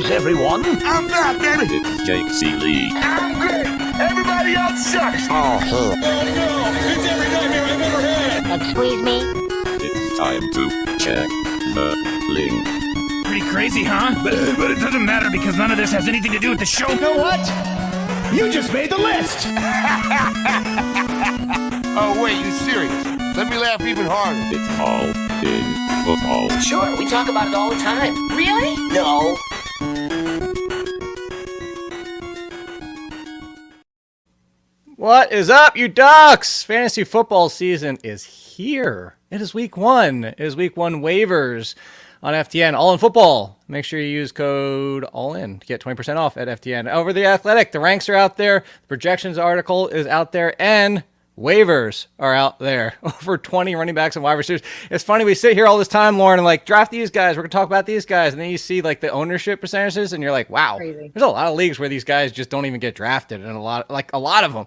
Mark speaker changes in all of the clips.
Speaker 1: is everyone?
Speaker 2: I'm back, baby.
Speaker 3: It's Jake Ciely.
Speaker 2: I'm great. Everybody else sucks.
Speaker 1: Oh,
Speaker 2: Oh, no. It's every nightmare I've ever had.
Speaker 4: Excuse me?
Speaker 3: It's time to check the link.
Speaker 5: Pretty crazy, huh? But it doesn't matter because none of this has anything to do with the show.
Speaker 6: You know what? You just made the list.
Speaker 2: Oh, wait, you serious? Let me laugh even harder.
Speaker 3: It's all in football.
Speaker 4: Sure, we talk about it all the time. Really? No.
Speaker 7: What is up, you ducks? Fantasy football season is here. It is week one. It is week one waivers on FTN. All in football. Make sure you use code ALLIN to get 20% off at FTN. Over the Athletic, the ranks are out there. The projections article is out there. And waivers are out there. Over 20 running backs and wide receivers. It's funny, we sit here all this time, Lauren, and like, draft these guys. We're going to talk about these guys. And then you see like the ownership percentages and you're like, wow,
Speaker 8: Crazy.
Speaker 7: There's a lot of leagues where these guys just don't even get drafted, and a lot of them.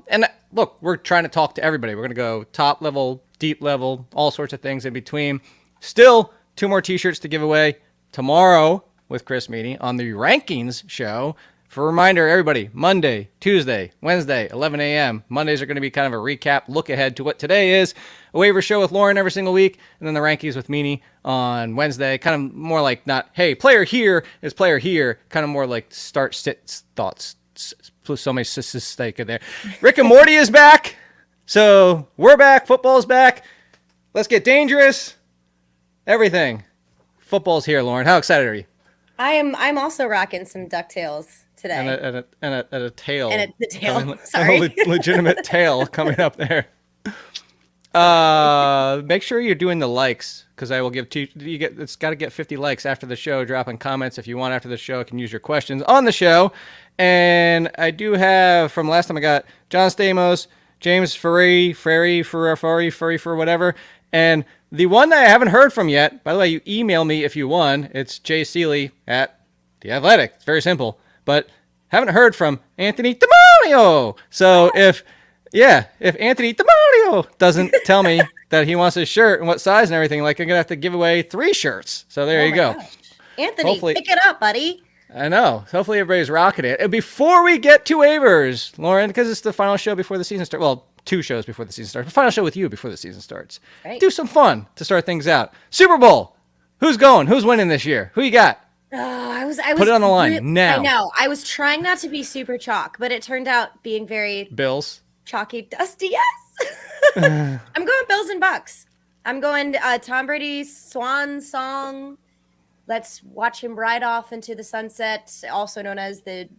Speaker 7: And look, we're trying to talk to everybody. We're going to go top level, deep level, all sorts of things in between. Still, 2 more t-shirts to give away tomorrow with Chris Meany on the rankings show. For a reminder, everybody, Monday, Tuesday, Wednesday, 11 a.m. Mondays are going to be kind of a recap, look ahead to what today is. A waiver show with Lauren every single week, and then the rankings with Meany on Wednesday. Kind of more like not, hey, player here is player here. Kind of more like start, sit, thoughts. So many stake in there. Rick and Morty is back. So we're back. Football's back. Let's get dangerous. Everything. Football's here, Lauren. How excited are you?
Speaker 8: I'm also rocking some DuckTales today.
Speaker 7: And a tail.
Speaker 8: And the tail.
Speaker 7: A
Speaker 8: Sorry.
Speaker 7: legitimate tail coming up there. Make sure you're doing the likes, because I will give it's got to get 50 likes after the show. Drop in comments if you want after the show. I can use your questions on the show. And I do have, from last time I got John Stamos, James Ferrari, whatever. And the one that I haven't heard from yet, by the way, you email me if you won. It's jciely at The Athletic. It's very simple. But haven't heard from Anthony Demonio. So if Anthony Demonio doesn't tell me that he wants his shirt and what size and everything, like, I'm going to have to give away 3 shirts. So there you go.
Speaker 8: Gosh. Anthony, pick it up, buddy.
Speaker 7: I know. Hopefully everybody's rocking it. And before we get to waivers, Lauren, because it's the final show before the season starts. Well, 2 shows before the season starts. The final show with you before the season starts.
Speaker 8: Right.
Speaker 7: Do some fun to start things out. Super Bowl. Who's going? Who's winning this year? Who you got?
Speaker 8: I was
Speaker 7: Put it on the line now.
Speaker 8: I know. I was trying not to be super chalk, but it turned out being very
Speaker 7: Bills.
Speaker 8: chalky dusty. Yes. I'm going Bills and Bucks. I'm going Tom Brady's swan song. Let's watch him ride off into the sunset, also known as the,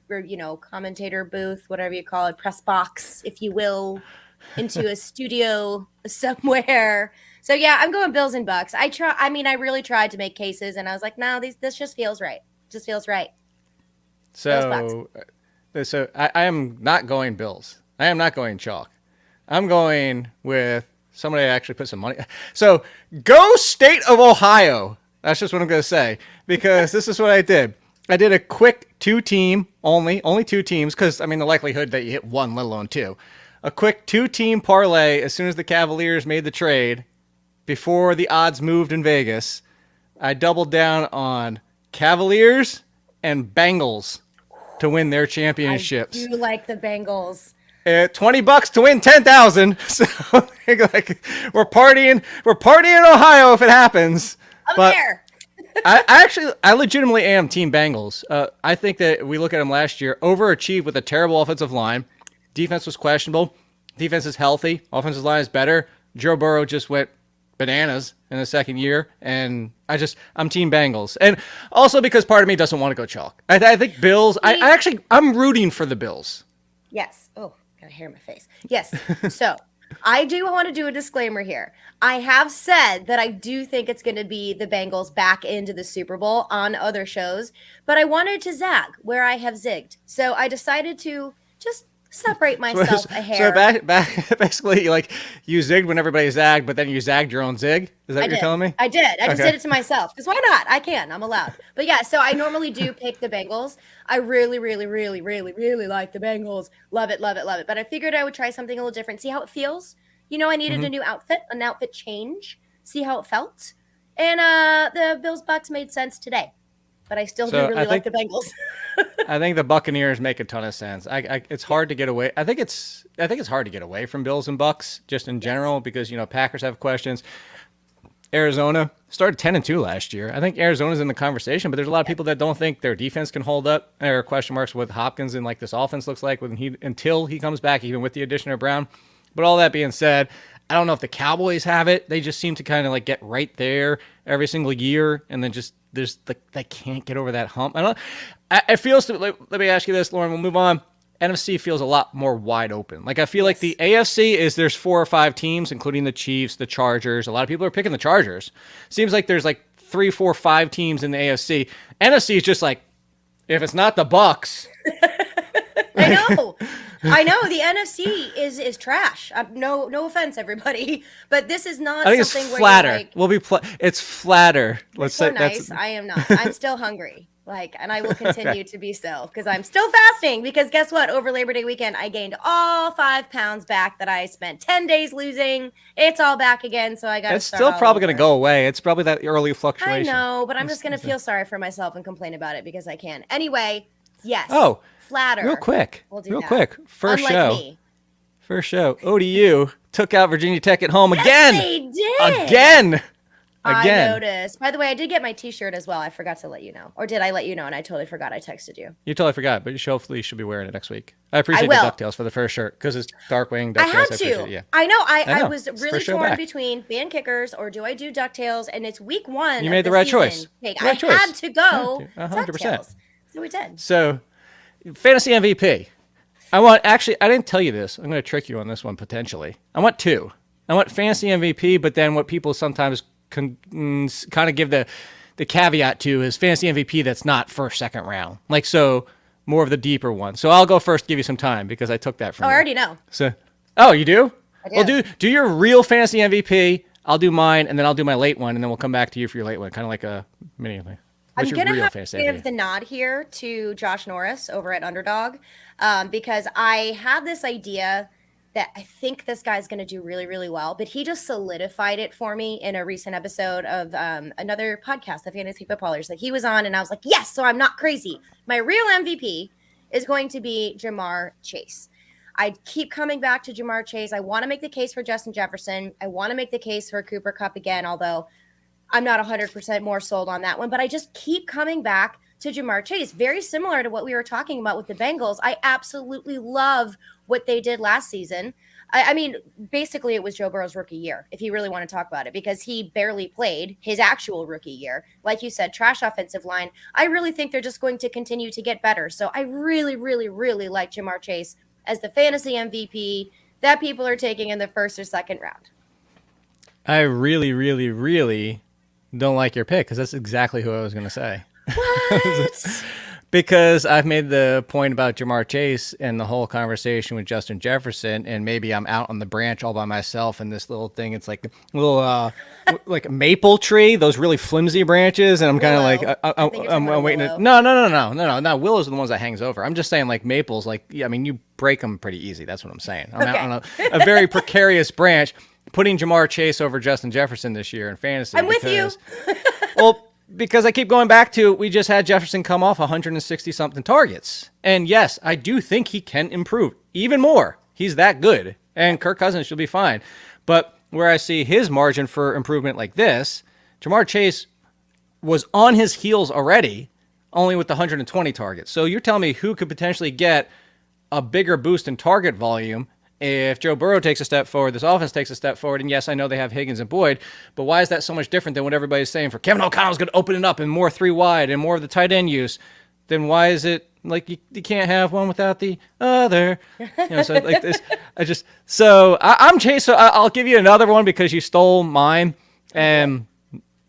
Speaker 8: commentator booth, whatever you call it, press box, if you will, into a studio somewhere. So yeah, I'm going Bills and Bucks. I really tried to make cases, and I was like, no, this just feels right. Just feels right.
Speaker 7: So I am not going Bills. I am not going chalk. I'm going with somebody I actually put some money. So go State of Ohio. That's just what I'm going to say, because this is what I did. I did a quick 2-team only 2 teams, because, the likelihood that you hit 1, let alone 2. A quick 2-team parlay as soon as the Cavaliers made the trade, before the odds moved in Vegas. I doubled down on Cavaliers and Bengals to win their championships.
Speaker 8: I do like the Bengals.
Speaker 7: $20 to win 10,000. So like we're partying in Ohio if it happens.
Speaker 8: I'm
Speaker 7: but
Speaker 8: there.
Speaker 7: I legitimately am Team Bengals. I think that we look at them last year, overachieved with a terrible offensive line. Defense was questionable. Defense is healthy. Offensive line is better. Joe Burrow just went bananas in the second year, and I'm Team Bengals. And also because part of me doesn't want to go chalk. I think Bills. I'm rooting for the Bills.
Speaker 8: Yes. Oh, got a hair in my face. Yes. So I do want to do a disclaimer here. I have said that I do think it's going to be the Bengals back into the Super Bowl on other shows, but I wanted to zag where I have zigged. So I decided to just separate myself a hair.
Speaker 7: So basically, like, you zigged when everybody zagged, but then you zagged your own zig? Is that what you're telling me?
Speaker 8: I did. I just did it to myself. Because why not? I can. I'm allowed. But yeah, so I normally do pick the Bengals. I really, really, really, really, really like the Bengals. Love it, love it, love it. But I figured I would try something a little different. See how it feels. I needed a new outfit, an outfit change. See how it felt. And the Bills Bucks made sense today. but I still
Speaker 7: So
Speaker 8: do really
Speaker 7: I
Speaker 8: like
Speaker 7: think-
Speaker 8: the Bengals.
Speaker 7: I think the Buccaneers make a ton of sense. It's hard to get away. I think it's hard to get away from Bills and Bucks just in general because Packers have questions. Arizona started 10-2 last year. I think Arizona's in the conversation, but there's a lot of people that don't think their defense can hold up. There are question marks with Hopkins and like this offense looks like until he comes back, even with the addition of Brown. But all that being said, I don't know if the Cowboys have it. They just seem to kind of like get right there every single year, and then just they can't get over that hump. It feels to, let me ask you this, Lauren. We'll move on. NFC feels a lot more wide open. Like I feel like the AFC there's 4 or 5 teams, including the Chiefs, the Chargers. A lot of people are picking the Chargers. Seems like there's like 3, 4, 5 teams in the AFC. NFC is just like, if it's not the Bucks.
Speaker 8: I know the NFC is trash. No offense, everybody, but this is not.
Speaker 7: I think
Speaker 8: something
Speaker 7: it's flatter.
Speaker 8: Where you're like,
Speaker 7: It's flatter. Let's
Speaker 8: so
Speaker 7: say
Speaker 8: nice. I am not. I'm still hungry. And I will continue to be so because I'm still fasting. Because guess what? Over Labor Day weekend, I gained all 5 pounds back that I spent 10 days losing. It's all back again. So I got.
Speaker 7: It's still probably going to go away. It's probably that early fluctuation.
Speaker 8: I know, but I'm just going to feel sorry for myself and complain about it because I can. Anyway, yes.
Speaker 7: Oh,
Speaker 8: flatter.
Speaker 7: Real quick.
Speaker 8: We'll do
Speaker 7: real
Speaker 8: that.
Speaker 7: quick.
Speaker 8: Unlike me.
Speaker 7: First show. ODU took out Virginia Tech at home again.
Speaker 8: They did.
Speaker 7: Again.
Speaker 8: I noticed. By the way, I did get my T-shirt as well. I forgot to let you know. Or did I let you know and I totally forgot? I texted you.
Speaker 7: You totally forgot, but you hopefully should be wearing it next week. I appreciate the
Speaker 8: will.
Speaker 7: DuckTales for the first shirt because it's Darkwing. DuckTales,
Speaker 8: I had
Speaker 7: appreciate
Speaker 8: to.
Speaker 7: it, yeah.
Speaker 8: I know. I
Speaker 7: know.
Speaker 8: was
Speaker 7: It's
Speaker 8: really
Speaker 7: first show
Speaker 8: torn
Speaker 7: back.
Speaker 8: between band kickers or do I do DuckTales? And it's week 1.
Speaker 7: You
Speaker 8: of
Speaker 7: made the right
Speaker 8: season.
Speaker 7: choice.
Speaker 8: Hey,
Speaker 7: Right
Speaker 8: I
Speaker 7: choice.
Speaker 8: had to go
Speaker 7: 100%.
Speaker 8: DuckTales. So we did.
Speaker 7: So, fantasy MVP. I didn't tell you this. I'm going to trick you on this one potentially. I want 2. I want fantasy MVP, but then what people sometimes kind of give the caveat to is fantasy MVP that's not first, second round. Like, so more of the deeper one. So I'll go first, give you some time because I took that from
Speaker 8: Oh,
Speaker 7: you.
Speaker 8: I already know.
Speaker 7: So, you do?
Speaker 8: I do.
Speaker 7: Well, do your real fantasy MVP. I'll do mine, and then I'll do my late one, and then we'll come back to you for your late one. Kind of like a mini thing.
Speaker 8: I'm
Speaker 7: What's your
Speaker 8: going to
Speaker 7: real
Speaker 8: have to
Speaker 7: fantasy
Speaker 8: give
Speaker 7: MVP?
Speaker 8: the nod here to Josh Norris over at Underdog because I had this idea that I think this guy's going to do really, really well, but he just solidified it for me in a recent episode of another podcast, the Fantasy Footballers, that he was on, and I was like, yes, so I'm not crazy. My real MVP is going to be Jamar Chase. I keep coming back to Jamar Chase. I want to make the case for Justin Jefferson. I want to make the case for Cooper Kupp again, although I'm not 100% more sold on that one, but I just keep coming back to Jamar Chase. Very similar to what we were talking about with the Bengals. I absolutely love what they did last season. I mean, basically it was Joe Burrow's rookie year, if you really want to talk about it, because he barely played his actual rookie year. Like you said, trash offensive line. I really think they're just going to continue to get better. So I really, really, really like Jamar Chase as the fantasy MVP that people are taking in the first or second round.
Speaker 7: I really, really, really don't like your pick because that's exactly who I was going to say.
Speaker 8: What?
Speaker 7: Because I've made the point about Jamar Chase and the whole conversation with Justin Jefferson, and maybe I'm out on the branch all by myself in this little thing. It's like a little like a maple tree, those really flimsy branches, and I'm kind of like I'm waiting. No. Willows are the ones that hangs over. I'm just saying like maples, like I mean you break them pretty easy. That's what I'm saying. I'm out on a very precarious branch. Putting Jamar Chase over Justin Jefferson this year in fantasy.
Speaker 8: I'm with you.
Speaker 7: Well, because I keep going back to, we just had Jefferson come off 160-something targets. And yes, I do think he can improve even more. He's that good. And Kirk Cousins should be fine. But where I see his margin for improvement like this, Jamar Chase was on his heels already, only with the 120 targets. So you're telling me who could potentially get a bigger boost in target volume if Joe Burrow takes a step forward, this offense takes a step forward, and yes, I know they have Higgins and Boyd, but why is that so much different than what everybody's saying for Kevin O'Connell's going to open it up and more 3 wide and more of the tight end use? Then why is it like you can't have one without the other? So like this, I'm Chase. So I'll give you another one because you stole mine. And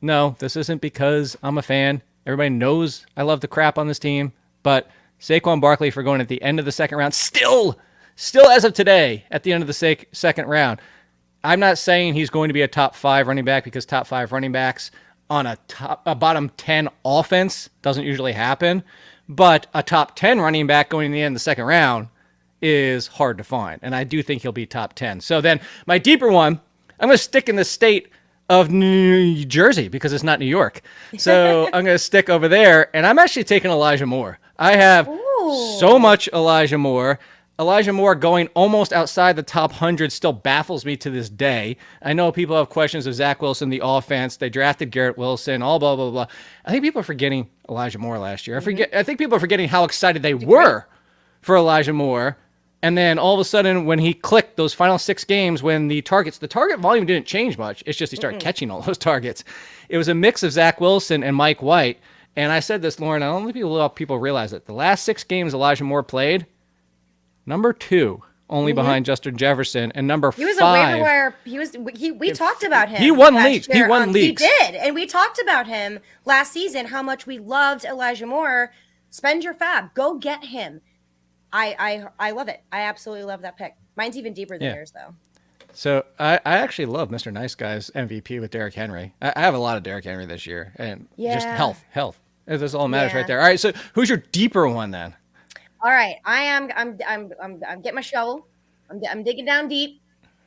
Speaker 7: no, this isn't because I'm a fan. Everybody knows I love the crap on this team, but Saquon Barkley for going at the end of the second round, still as of today, at the end of the second round, I'm not saying he's going to be a top 5 running back because top 5 running backs on a bottom 10 offense doesn't usually happen. But a top 10 running back going in the end of the second round is hard to find. And I do think he'll be top 10. So then my deeper one, I'm going to stick in the state of New Jersey because it's not New York. So I'm going to stick over there, and I'm actually taking Elijah Moore. I have so much Elijah Moore. Elijah Moore going almost outside the top 100 still baffles me to this day. I know people have questions of Zach Wilson, the offense. They drafted Garrett Wilson, all blah, blah, blah. I think people are forgetting Elijah Moore last year. I think people are forgetting how excited they were for Elijah Moore. And then all of a sudden, when he clicked those final 6 games, when the target volume didn't change much. It's just he started catching all those targets. It was a mix of Zach Wilson and Mike White. And I said this, Lauren, I don't think people realize it. The last 6 games Elijah Moore played, number 2, only behind Justin Jefferson, and number 5.
Speaker 8: He was a waiver wire. We talked about him.
Speaker 7: He won leagues. He won leagues.
Speaker 8: He did, and we talked about him last season. How much we loved Elijah Moore. Spend your fab. Go get him. I love it. I absolutely love that pick. Mine's even deeper than yours, though.
Speaker 7: So I actually love Mr. Nice Guy's MVP with Derrick Henry. I have a lot of Derrick Henry this year, and just health. This all matters right there. All right, so who's your deeper one then?
Speaker 8: All right, I'm getting my shovel. I'm digging down deep,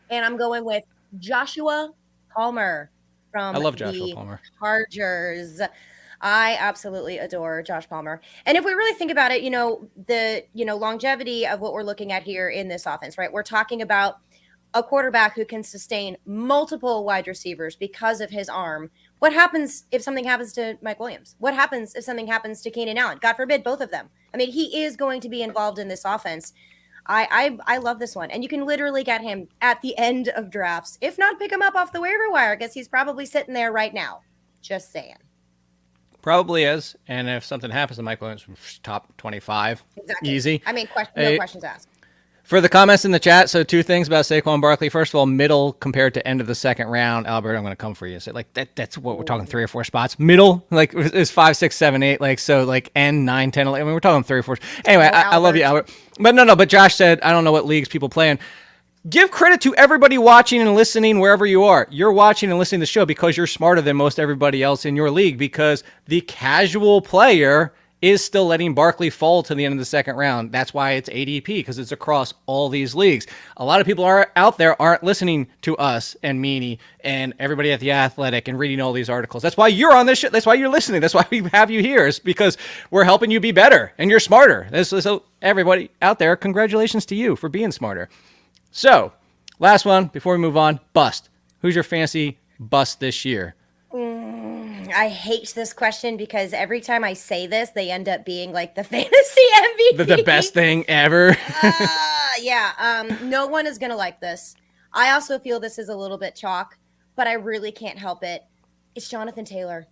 Speaker 8: and I'm going with Joshua Palmer from
Speaker 7: I love Joshua Palmer.
Speaker 8: Chargers. I absolutely adore Josh Palmer. And if we really think about it, the longevity of what we're looking at here in this offense, right? We're talking about a quarterback who can sustain multiple wide receivers because of his arm. What happens if something happens to Mike Williams? What happens if something happens to Keenan Allen? God forbid, both of them. I mean, he is going to be involved in this offense. I love this one. And you can literally get him at the end of drafts. If not, pick him up off the waiver wire. I guess he's probably sitting there right now. Just saying.
Speaker 7: Probably is. And if something happens to Mike Williams, top 25.
Speaker 8: Exactly.
Speaker 7: Easy.
Speaker 8: I mean, no questions asked.
Speaker 7: For the comments in the chat, so 2 things about Saquon Barkley. First of all, middle compared to end of the second round. Albert, I'm going to come for you. So that's what we're talking, 3 or 4 spots. Middle, is 5, 6, 7, 8. End 9, 10, 11. I mean, we're talking 3 or 4. Anyway, I love you, Albert. But Josh said, I don't know what leagues people play in. Give credit to everybody watching and listening wherever you are. You're watching and listening to the show because you're smarter than most everybody else in your league, because the casual player is still letting Barkley fall to the end of the second round. That's why it's ADP, because it's across all these leagues. A lot of people out there aren't listening to us and Meanie and everybody at The Athletic and reading all these articles. That's why you're on this show. That's why you're listening. That's why we have you here. It's because we're helping you be better and you're smarter. So everybody out there, congratulations to you for being smarter. So, last one before we move on. Bust. Who's your fantasy bust this year?
Speaker 8: I hate this question because every time I say this, they end up being like the fantasy MVP.
Speaker 7: The best thing ever.
Speaker 8: No one is going to like this. I also feel this is a little bit chalk, but I really can't help it. It's Jonathan Taylor.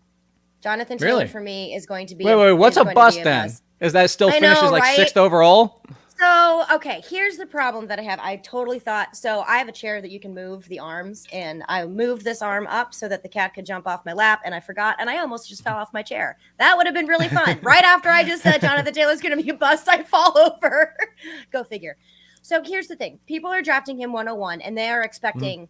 Speaker 8: Jonathan Taylor for me is going to be.
Speaker 7: Wait. What's a bust then? Is that still finishes right? 6th overall?
Speaker 8: So, okay, here's the problem that I have. I totally thought, so I have a chair that you can move the arms, and I moved this arm up so that the cat could jump off my lap, and I forgot, and I almost just fell off my chair. That would have been really fun. Right after I just said Jonathan Taylor's going to be a bust, I fall over. Go figure. So here's the thing. People are drafting him 101, and they are expecting,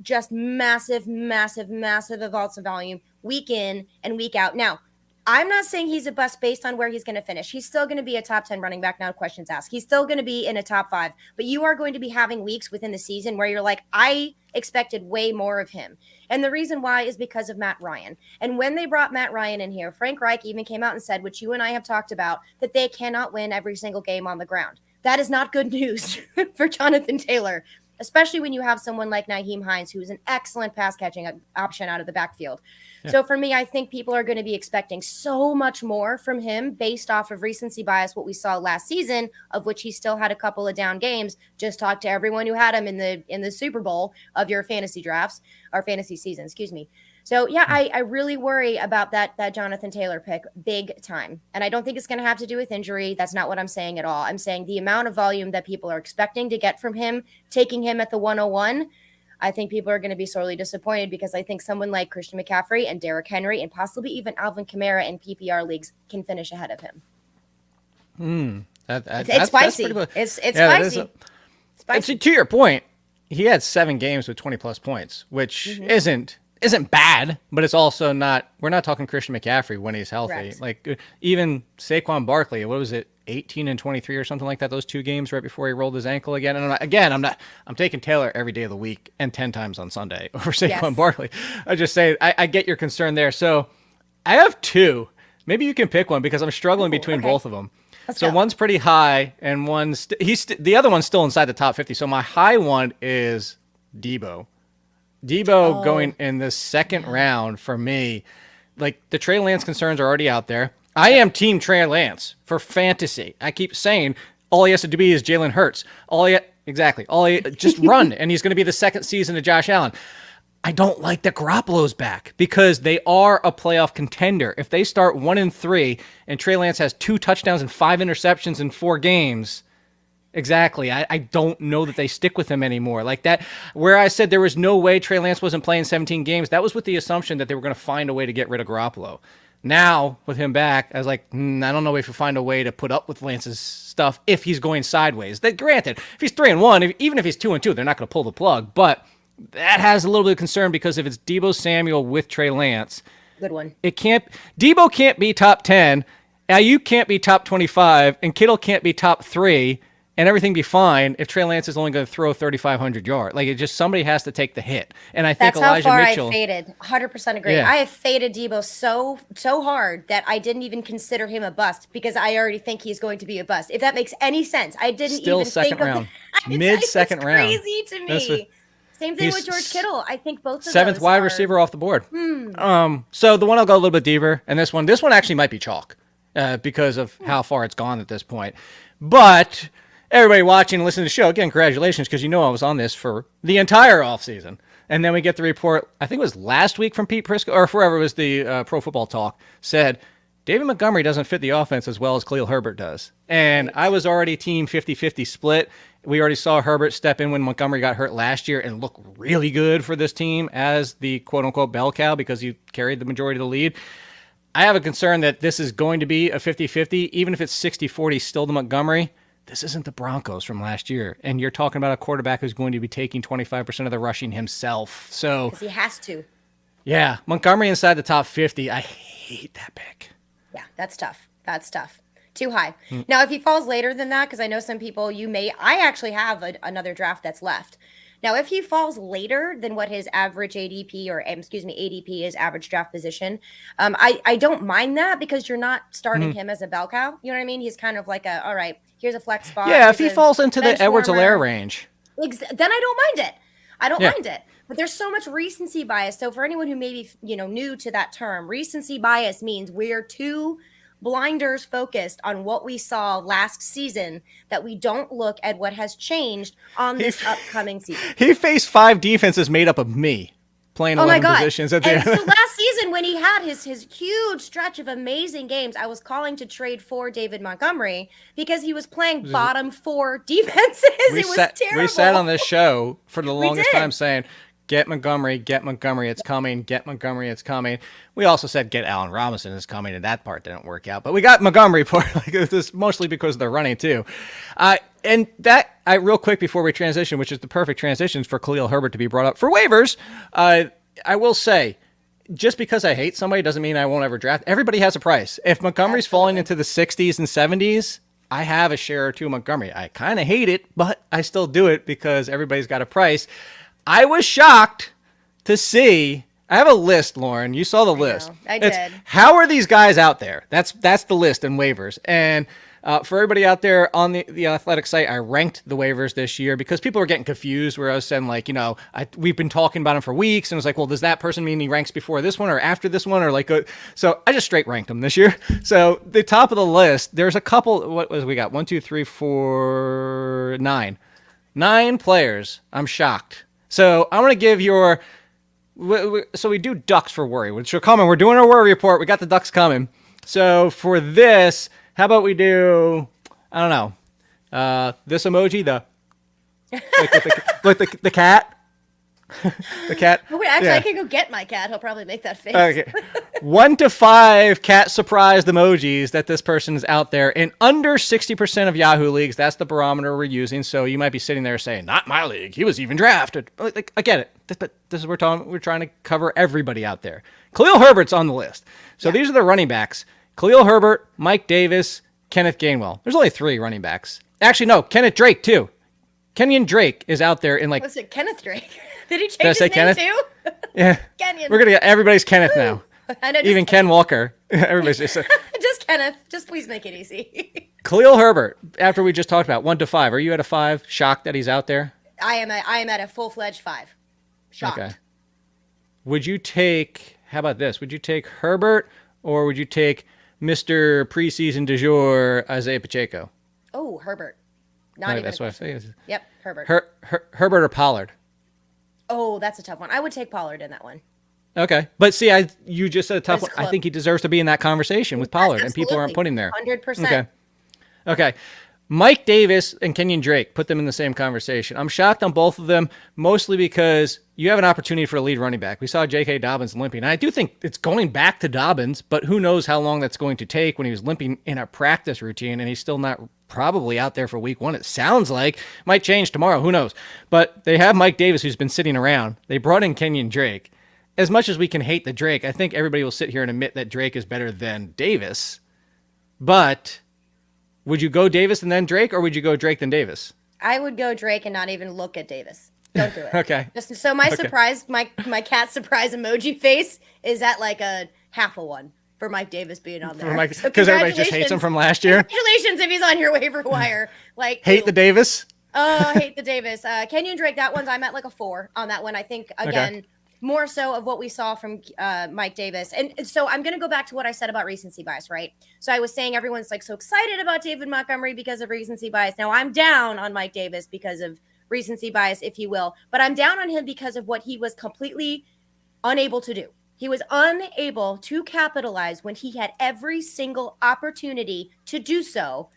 Speaker 8: just massive amounts of volume week in and week out. Now, I'm not saying he's a bust based on where he's going to finish. He's still going to be a top 10 running back, now questions asked. He's still going to be in a top 5. But you are going to be having weeks within the season where you're like, I expected way more of him. And the reason why is because of Matt Ryan. And when they brought Matt Ryan in here, Frank Reich even came out and said, which you and I have talked about, that they cannot win every single game on the ground. That is not good news for Jonathan Taylor, especially when you have someone like Nyheim Hines, who is an excellent pass catching option out of the backfield. Yeah. So for me, I think people are going to be expecting so much more from him based off of recency bias, what we saw last season, of which he still had a couple of down games. Just talk to everyone who had him in the Super Bowl of your fantasy drafts or fantasy season, excuse me. So yeah, I really worry about that Jonathan Taylor pick big time. And I don't think it's going to have to do with injury. That's not what I'm saying at all. I'm saying the amount of volume that people are expecting to get from him, taking him at the 101, I think people are going to be sorely disappointed, because I think someone like Christian McCaffrey and Derrick Henry and possibly even Alvin Kamara in PPR leagues can finish ahead of him. It's spicy. It's spicy.
Speaker 7: Spicy. To your point, he had 7 games with 20-plus points, which isn't bad, but it's also not. We're not talking Christian McCaffrey when he's healthy.
Speaker 8: Correct.
Speaker 7: Like even Saquon Barkley, what was it? 18 and 23 or something like that. Those 2 games right before he rolled his ankle again. And I'm taking Taylor every day of the week and 10 times on Sunday over Saquon Barkley. I just say I get your concern there. So I have 2. Maybe you can pick one because I'm struggling between both of them. So one's pretty high and the other one's still inside the top 50. So my high one is Debo. Going in the second round for me. Like, the Trey Lance concerns are already out there. I am team Trey Lance for fantasy. I keep saying all he has to do is Jalen Hurts. Just run, and he's going to be the second season of Josh Allen. I don't like that Garoppolo's back because they are a playoff contender. If they start 1-3 and Trey Lance has 2 touchdowns and 5 interceptions in 4 games, I don't know that they stick with him anymore. Like that, where I said there was no way Trey Lance wasn't playing 17 games, that was with the assumption that they were going to find a way to get rid of Garoppolo. Now, with him back, I was like, I don't know if you find a way to put up with Lance's stuff if he's going sideways. That, granted, if he's 3-1, even if he's 2-2, they're not going to pull the plug, but that has a little bit of concern because if it's Deebo Samuel with Trey Lance,
Speaker 8: good one.
Speaker 7: Deebo can't be top 10, Ayuk can't be top 25, and Kittle can't be top 3, and everything be fine if Trey Lance is only going to throw 3,500 yards. Like, somebody has to take the hit. And I think Elijah Mitchell.
Speaker 8: That's how far I faded. 100% agree.
Speaker 7: Yeah.
Speaker 8: I have faded Debo so hard that I didn't even consider him a bust because I already think he's going to be a bust. If that makes any sense, I didn't
Speaker 7: Still
Speaker 8: even
Speaker 7: second
Speaker 8: think
Speaker 7: round.
Speaker 8: of
Speaker 7: Mid-second round.
Speaker 8: Crazy to me. Same thing with George Kittle. I think both of
Speaker 7: 7th
Speaker 8: those
Speaker 7: wide
Speaker 8: are...
Speaker 7: receiver off the board. So the one I'll go a little bit deeper, and this one actually might be chalk because of how far it's gone at this point. But everybody watching and listening to the show, again, congratulations, because I was on this for the entire offseason. And then we get the report, I think it was last week from Pete Prisco, or whoever it was the Pro Football Talk, said David Montgomery doesn't fit the offense as well as Khalil Herbert does. And I was already team 50-50 split. We already saw Herbert step in when Montgomery got hurt last year and look really good for this team as the quote-unquote bell cow because he carried the majority of the lead. I have a concern that this is going to be a 50-50, even if it's 60-40 still to Montgomery. This isn't the Broncos from last year. And you're talking about a quarterback who's going to be taking 25% of the rushing himself. So
Speaker 8: because he has to.
Speaker 7: Yeah, Montgomery inside the top 50. I hate that pick.
Speaker 8: Yeah, that's tough. Too high. Now, if he falls later than that, because I know some people I actually have another draft that's left. Now, if he falls later than what his average ADP is average draft position, I don't mind that because you're not starting him as a bell cow. You know what I mean? He's kind of like all right, here's a flex spot.
Speaker 7: Yeah, if he falls into the Edwards-Helaire range.
Speaker 8: Then I don't mind it. I don't mind it. But there's so much recency bias. So for anyone who may be, new to that term, recency bias means we're too blinders focused on what we saw last season that we don't look at what has changed on this upcoming season.
Speaker 7: He faced 5 defenses made up of me playing 11 positions at the end.
Speaker 8: So last season when he had his huge stretch of amazing games, I was calling to trade for David Montgomery because he was playing bottom 4 defenses. It was terrible.
Speaker 7: We sat on this show for the longest time saying, get Montgomery, it's coming, get Montgomery, it's coming. We also said get Allen Robinson, it's coming, and that part didn't work out. But we got Montgomery for this mostly because they're running too. And that, real quick before we transition, which is the perfect transition for Khalil Herbert to be brought up for waivers, I will say, just because I hate somebody doesn't mean I won't ever draft. Everybody has a price. If Montgomery's falling into the 60s and 70s, I have a share or two of Montgomery. I kind of hate it, but I still do it because everybody's got a price. I was shocked to see. I have a list, Lauren. You saw the list.
Speaker 8: I did.
Speaker 7: How are these guys out there? That's the list in waivers. And for everybody out there on the Athletic site, I ranked the waivers this year because people were getting confused where I was saying, like, we've been talking about them for weeks. And it was like, well, does that person mean he ranks before this one or after this one? Or so I just straight ranked them this year. So the top of the list, there's a couple. What was we got? 1, 2, 3, 4, 9. 9 players. I'm shocked. So I want to give so we do ducks for worry, which are coming. We're doing our worry report. We got the ducks coming. So for this, how about we do, I don't know, this emoji, the cat? The cat?
Speaker 8: Oh, wait, actually, I can go get my cat. He'll probably make that face.
Speaker 7: Okay. 1 to 5 cat surprised emojis that this person is out there in under 60% of Yahoo leagues. That's the barometer we're using. So you might be sitting there saying, not my league. He was even drafted. Like, I get it. But this is what we're trying to cover everybody out there. Khalil Herbert's on the list. So these are the running backs. Khalil Herbert, Mike Davis, Kenneth Gainwell. There's only 3 running backs. Actually, no, Kenneth Drake too. Kenyon Drake is out there in like.
Speaker 8: Was it Kenneth Drake? Did he change
Speaker 7: Did I
Speaker 8: his
Speaker 7: say
Speaker 8: name
Speaker 7: Kenneth?
Speaker 8: too?
Speaker 7: Yeah.
Speaker 8: Kenyon.
Speaker 7: We're gonna get everybody's Kenneth now.
Speaker 8: I know,
Speaker 7: Even Ken Walker. Everybody's just.
Speaker 8: Just Kenneth. Just please make it easy.
Speaker 7: Khalil Herbert. After we just talked about 1 to 5, are you at a 5? Shocked that he's out there?
Speaker 8: I am at a full-fledged 5. Shocked.
Speaker 7: Okay. Would you take? How about this? Would you take Herbert or would you take Mr. Preseason du jour Isaiah Pacheco?
Speaker 8: Oh, Herbert. Not
Speaker 7: Right,
Speaker 8: even.
Speaker 7: that's
Speaker 8: a
Speaker 7: what I
Speaker 8: question.
Speaker 7: think.
Speaker 8: Yep, Herbert.
Speaker 7: Herbert or Pollard?
Speaker 8: Oh, that's a tough one. I would take Pollard in that one.
Speaker 7: Okay, but see, you just said a tough
Speaker 8: That's
Speaker 7: one. I
Speaker 8: close.
Speaker 7: think he deserves to be in that conversation with Pollard, and people aren't putting there.
Speaker 8: 100%.
Speaker 7: Okay. Mike Davis and Kenyon Drake, put them in the same conversation. I'm shocked on both of them, mostly because you have an opportunity for a lead running back. We saw J.K. Dobbins limping, and I do think it's going back to Dobbins, but who knows how long that's going to take when he was limping in a practice routine, and he's still not probably out there for week 1. It sounds like might change tomorrow. Who knows? But they have Mike Davis, who's been sitting around. They brought in Kenyon Drake. As much as we can hate the Drake, I think everybody will sit here and admit that Drake is better than Davis. But would you go Davis and then Drake, or would you go Drake then Davis?
Speaker 8: I would go Drake and not even look at Davis. Don't do it.
Speaker 7: Okay.
Speaker 8: Just so my surprise, my cat surprise emoji face is at like a half a 1 for Mike Davis being on there.
Speaker 7: Because everybody just hates him from last year.
Speaker 8: Congratulations if he's on your waiver wire. Like
Speaker 7: Hate the Davis?
Speaker 8: Oh, hate the Davis. Kenyon Drake, that one's I'm at like a 4 on that one. I think again. More so of what we saw from Mike Davis. And so I'm going to go back to what I said about recency bias, right? So I was saying everyone's like so excited about David Montgomery because of recency bias. Now I'm down on Mike Davis because of recency bias, if you will. But I'm down on him because of what he was completely unable to do. He was unable to capitalize when he had every single opportunity to do so.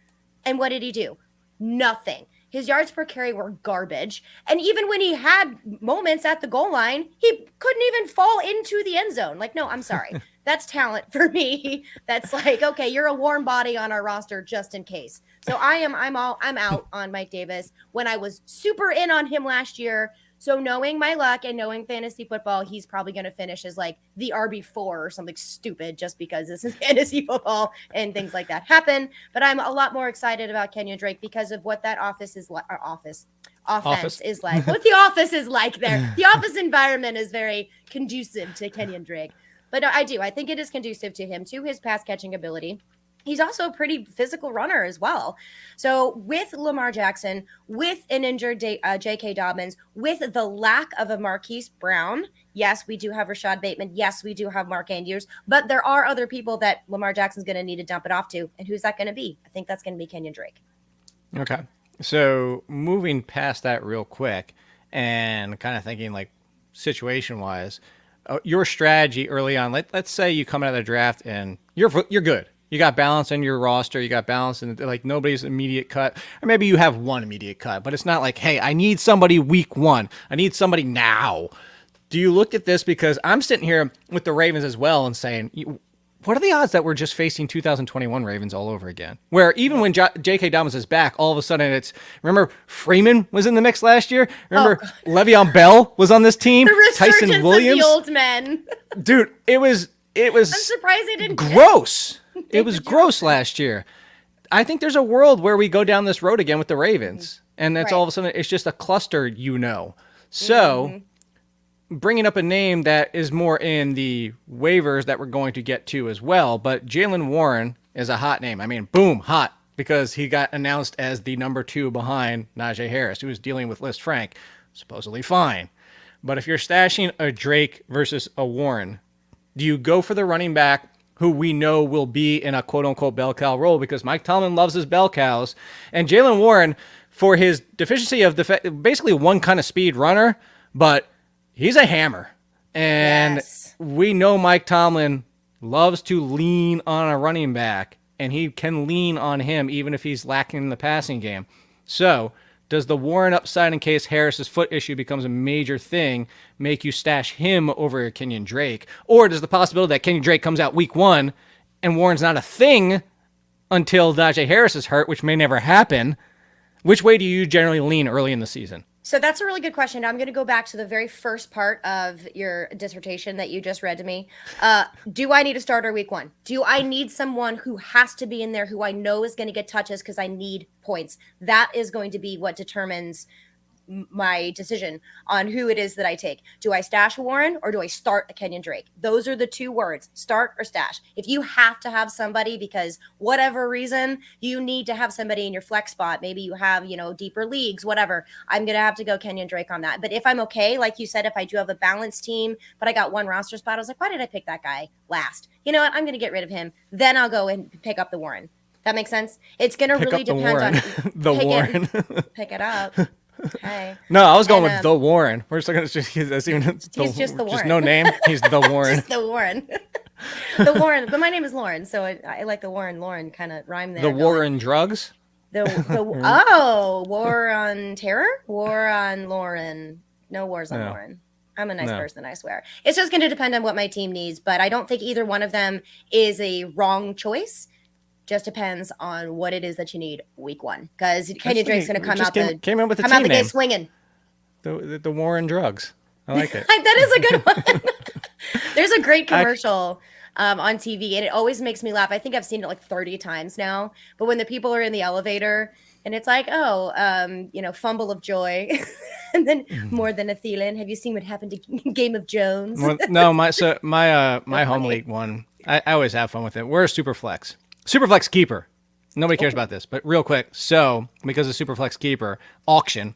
Speaker 8: And what did he do? Nothing. His yards per carry were garbage. And even when he had moments at the goal line, he couldn't even fall into the end zone. Like, no, I'm sorry. That's talent for me. That's like, okay, you're a warm body on our roster just in case. So I'm out on Mike Davis when I was super in on him last year. So knowing my luck and knowing fantasy football, he's probably going to finish as like the RB4 or something stupid just because this is fantasy football and things like that happen. But I'm a lot more excited about Kenyon Drake because of what that offense is like. What the office is like there. The office environment is very conducive to Kenyon Drake. But no, I do. I think it is conducive to him, to his pass catching ability. He's also a pretty physical runner as well. So with Lamar Jackson, with an injured J.K. Dobbins, with the lack of a Marquise Brown, yes, we do have Rashad Bateman. Yes, we do have Mark Andrews. But there are other people that Lamar Jackson's going to need to dump it off to. And who's that going to be? I think that's going to be Kenyon Drake.
Speaker 7: Okay. So moving past that real quick and kind of thinking like situation-wise, your strategy early on, let's say you come out of the draft and you're good. You got balance in your roster. You got balance in like nobody's immediate cut. Or maybe you have one immediate cut, but it's not like, hey, I need somebody week 1. I need somebody now. Do you look at this? Because I'm sitting here with the Ravens as well and saying, what are the odds that we're just facing 2021 Ravens all over again? Where even when J.K. Dobbins is back, all of a sudden remember Freeman was in the mix last year? Remember Le'Veon Bell was on this team?
Speaker 8: The resurgence
Speaker 7: Tyson Williams?
Speaker 8: of the old men.
Speaker 7: Dude, it was
Speaker 8: I'm surprised he didn't.
Speaker 7: gross. It was gross last year. I think there's a world where we go down this road again with the Ravens, and that's all of a sudden it's just a cluster, So, bringing up a name that is more in the waivers that we're going to get to as well, but Jaylen Warren is a hot name. I mean, boom, hot, because he got announced as the number 2 behind Najee Harris, who was dealing with Liz Frank, supposedly fine. But if you're stashing a Drake versus a Warren, do you go for the running back who we know will be in a quote-unquote bell cow role, because Mike Tomlin loves his bell cows, and Jaylen Warren, for his deficiency of basically one kind of speed runner, but he's a hammer. And we know Mike Tomlin loves to lean on a running back, and he can lean on him even if he's lacking in the passing game. So does the Warren upside in case Harris's foot issue becomes a major thing make you stash him over Kenyon Drake? Or does the possibility that Kenyon Drake comes out week 1 and Warren's not a thing until Najee Harris is hurt, which may never happen? Which way do you generally lean early in the season?
Speaker 8: So that's a really good question. I'm going to go back to the very first part of your dissertation that you just read to me. Do I need a starter week 1? Do I need someone who has to be in there who I know is going to get touches because I need points? That is going to be what determines my decision on who it is that I take. Do I stash a Warren or do I start a Kenyon Drake? Those are the 2 words, start or stash. If you have to have somebody because whatever reason you need to have somebody in your flex spot, maybe you have, deeper leagues, whatever, I'm going to have to go Kenyon Drake on that. But if I'm okay, like you said, if I do have a balanced team, but I got 1 roster spot, I was like, why did I pick that guy last? You know what? I'm going to get rid of him. Then I'll go and pick up the Warren. That makes sense? It's going to really depend on
Speaker 7: the Warren.
Speaker 8: Pick it up. Okay.
Speaker 7: No, I was going with the Warren. We're still gonna that's even
Speaker 8: he's just the Warren.
Speaker 7: Just no name. He's the Warren.
Speaker 8: Just the Warren. The Warren. But my name is Lauren, so I like the Warren. Lauren kind of rhyme there.
Speaker 7: The Warren drugs.
Speaker 8: War on terror. War on Lauren. No wars on Lauren. I'm a nice person, I swear. It's just going to depend on what my team needs, but I don't think either one of them is a wrong choice. Just depends on what it is that you need week 1, because Kenyon Drake's going to come out the gate swinging.
Speaker 7: The Warren drugs. I like it.
Speaker 8: That is a good one. There's a great commercial on TV, and it always makes me laugh. I think I've seen it like 30 times now. But when the people are in the elevator, and it's like, fumble of joy, and then more than a Thielen. Have you seen what happened to Game of Jones?
Speaker 7: No, my home league one. I always have fun with it. We're a super flex. Superflex keeper. Nobody cares about this, but real quick. So, because of Superflex keeper auction,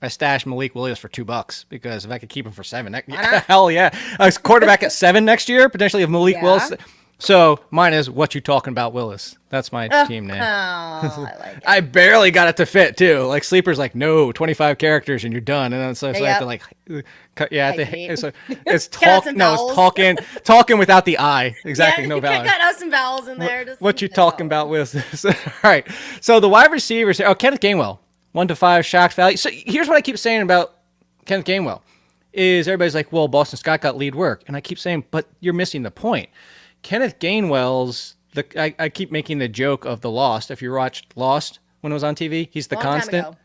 Speaker 7: I stashed Malik Willis for $2 because if I could keep him for 7, hell yeah. I was quarterback at 7 next year, potentially of Malik Willis. So mine is What You Talking About Willis. That's my team name.
Speaker 8: I like it.
Speaker 7: I barely got it to fit too. Like Sleeper's like, no, 25 characters and you're done. And then so I have to like, it's talking without the I. Exactly, no vowels.
Speaker 8: Cut out some vowels in there. Just
Speaker 7: what you talking about Willis? All right. So the wide receivers. Oh, Kenneth Gainwell, 1 to 5 shock value. So here's what I keep saying about Kenneth Gainwell is everybody's like, well, Boston Scott got lead work, and I keep saying, but you're missing the point. Kenneth Gainwell's I keep making the joke of the Lost. If you watched Lost when it was on TV, he's the constant.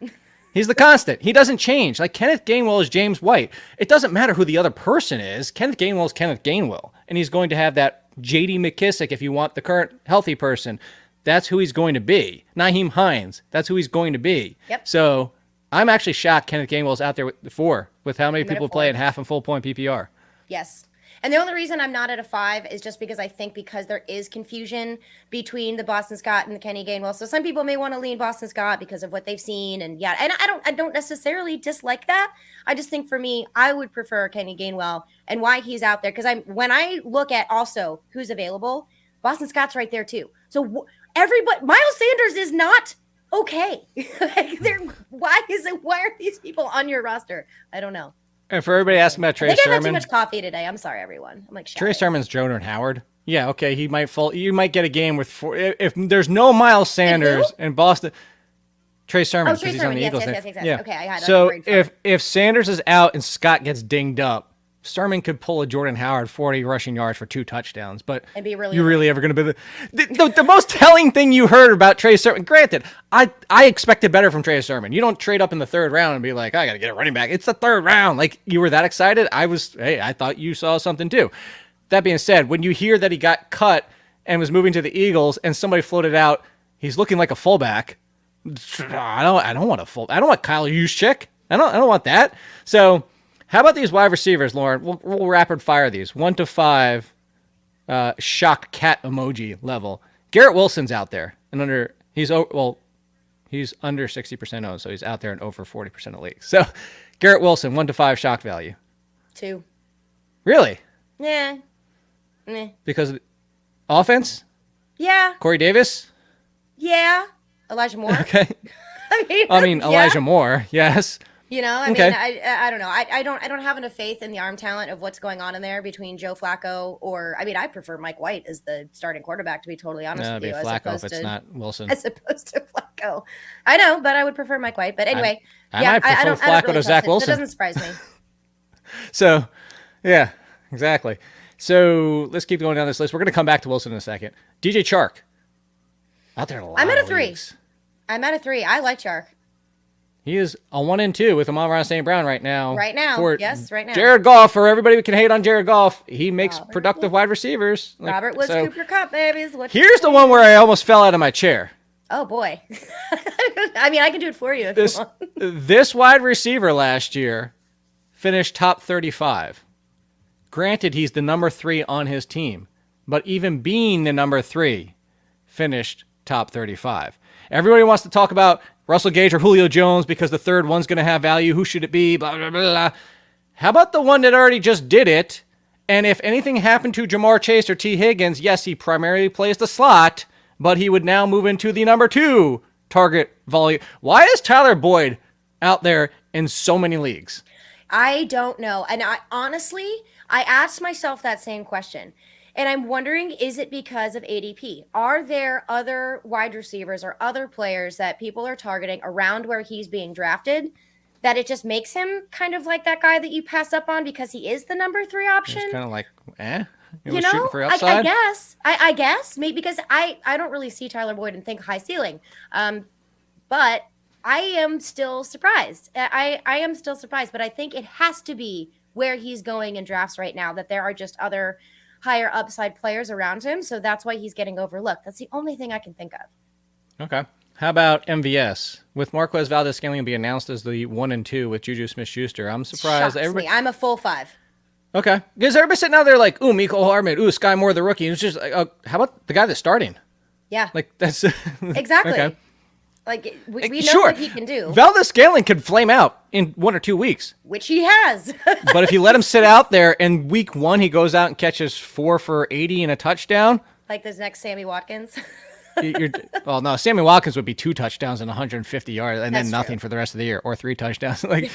Speaker 7: He's the constant. He doesn't change. Like Kenneth Gainwell is James White. It doesn't matter who the other person is. Kenneth Gainwell is Kenneth Gainwell, and he's going to have that J.D. McKissick. If you want the current healthy person, that's who he's going to be. Nyheim Hines. That's who he's going to be.
Speaker 8: Yep.
Speaker 7: So I'm actually shocked Kenneth Gainwell's out there with how many people play in half and full point PPR.
Speaker 8: Yes. And the only reason I'm not at a 5 is just because I think because there is confusion between the Boston Scott and the Kenny Gainwell. So some people may want to lean Boston Scott because of what they've seen, and I don't necessarily dislike that. I just think for me, I would prefer Kenny Gainwell and why he's out there, because when I look at also who's available, Boston Scott's right there too. So everybody, Miles Sanders is not okay. Why are these people on your roster? I don't know.
Speaker 7: And for everybody asking about Trey
Speaker 8: I think
Speaker 7: Sermon,
Speaker 8: I've had too much coffee today. I'm sorry, everyone. I'm like,
Speaker 7: Trey Sermon's Jonah Howard. Yeah, okay, he might fall. You might get a game with 4 if there's no Miles Sanders in Boston. Trey Sermon, because he's on the Eagles.
Speaker 8: Yes.
Speaker 7: Yeah.
Speaker 8: Okay, I had.
Speaker 7: So if Sanders is out and Scott gets dinged up, Sermon could pull a Jordan Howard 40 rushing yards for 2 touchdowns, but you're really ever going to be the most telling thing you heard about Trey Sermon. Granted, I expected better from Trey Sermon. You don't trade up in the 3rd round and be like, I got to get a running back. It's the 3rd round. Like, you were that excited? I thought you saw something too. That being said, when you hear that he got cut and was moving to the Eagles and somebody floated out, he's looking like a fullback. I don't want Kyle Juszczyk. I don't want that. So, how about these wide receivers, Lauren? We'll rapid fire these. 1 to 5, shock cat emoji level. Garrett Wilson's out there and he's under 60% owned, so he's out there and over 40% of leagues. So Garrett Wilson, 1 to 5 shock value.
Speaker 8: 2.
Speaker 7: Really?
Speaker 8: Yeah.
Speaker 7: Because of offense?
Speaker 8: Yeah.
Speaker 7: Corey Davis?
Speaker 8: Yeah. Elijah Moore.
Speaker 7: Okay. Elijah Moore. Yes.
Speaker 8: You know, I mean, I don't know. I don't have enough faith in the arm talent of what's going on in there between Joe Flacco I prefer Mike White as the starting quarterback, to be totally honest with you.
Speaker 7: It'd be Flacco if it's not Wilson.
Speaker 8: As opposed to Flacco. I know, but I would prefer Mike White. But anyway,
Speaker 7: I prefer Flacco to Zach Wilson.
Speaker 8: That doesn't surprise me.
Speaker 7: So, yeah, exactly. So let's keep going down this list. We're going to come back to Wilson in a second. DJ Chark. Out there in a lot
Speaker 8: I'm at a
Speaker 7: of
Speaker 8: 3.
Speaker 7: leagues.
Speaker 8: I'm at a 3. I like Chark.
Speaker 7: He is a 1-2 with Amon-Ra St. Brown right now.
Speaker 8: Right now. Yes, right now.
Speaker 7: Jared Goff, for everybody who can hate on Jared Goff, he makes productive wide receivers.
Speaker 8: Robert Woods Cooper Cup, babies.
Speaker 7: Here's the one where I almost fell out of my chair.
Speaker 8: Oh, boy. I mean, I can do it for you if you want.
Speaker 7: This wide receiver last year finished top 35. Granted, he's the number 3 on his team, but even being the number 3, finished top 35. Everybody wants to talk about Russell Gage or Julio Jones because the third one's going to have value. Who should it be? Blah, blah, blah, blah. How about the one that already just did it? And if anything happened to Jamar Chase or T. Higgins, yes, he primarily plays the slot, but he would now move into the number 2 target volume. Why is Tyler Boyd out there in so many leagues?
Speaker 8: I don't know. And I asked myself that same question. And I'm wondering, is it because of ADP? Are there other wide receivers or other players that people are targeting around where he's being drafted that it just makes him kind of like that guy that you pass up on because he is the number 3 option?
Speaker 7: It's kind of like,
Speaker 8: You know, I guess. I guess. Maybe because I don't really see Tyler Boyd and think high ceiling. But I am still surprised. I am still surprised. But I think it has to be where he's going in drafts right now, that there are just other higher upside players around him. So that's why he's getting overlooked. That's the only thing I can think of.
Speaker 7: Okay. How about MVS? With Marquez Valdez-Scantling be announced as the 1-2 with Juju Smith-Schuster, I'm surprised.
Speaker 8: Me. I'm a full 5.
Speaker 7: Okay. Because everybody's sitting out there like, ooh, Mecole Hardman, ooh, Sky Moore, the rookie. It's just like, how about the guy that's starting?
Speaker 8: Yeah.
Speaker 7: Like, that's...
Speaker 8: Exactly.
Speaker 7: Okay.
Speaker 8: Like, we know what he can do.
Speaker 7: Valdez-Scantling could flame out in 1 or 2 weeks.
Speaker 8: Which he has.
Speaker 7: But if you let him sit out there and week 1 he goes out and catches 4 for 80 and a touchdown.
Speaker 8: Like this next Sammy Watkins.
Speaker 7: Well, no, Sammy Watkins would be 2 touchdowns and 150 yards and
Speaker 8: That's
Speaker 7: then nothing
Speaker 8: true.
Speaker 7: for the rest of the year, or 3 touchdowns. Like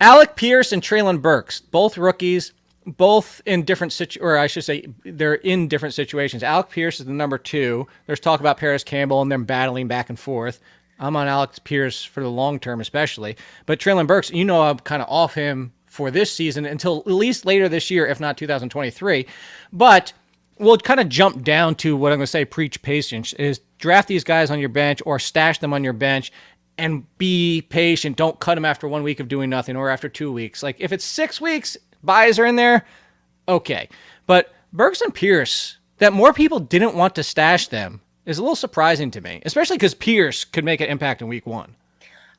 Speaker 7: Alec Pierce and Treylon Burks, both rookies, both in different or I should say they're in different situations. Alec Pierce is the number 2. There's talk about Paris Campbell and them battling back and forth. I'm on Alex Pierce for the long term, especially. But Treylon Burks, I'm kind of off him for this season until at least later this year, if not 2023. But we'll kind of jump down to what I'm going to say, preach patience, is draft these guys on your bench or stash them on your bench and be patient. Don't cut them after 1 week of doing nothing or after 2 weeks. Like if it's 6 weeks, buys are in there, okay. But Burks and Pierce, that more people didn't want to stash them is a little surprising to me, especially because Pierce could make an impact in week 1.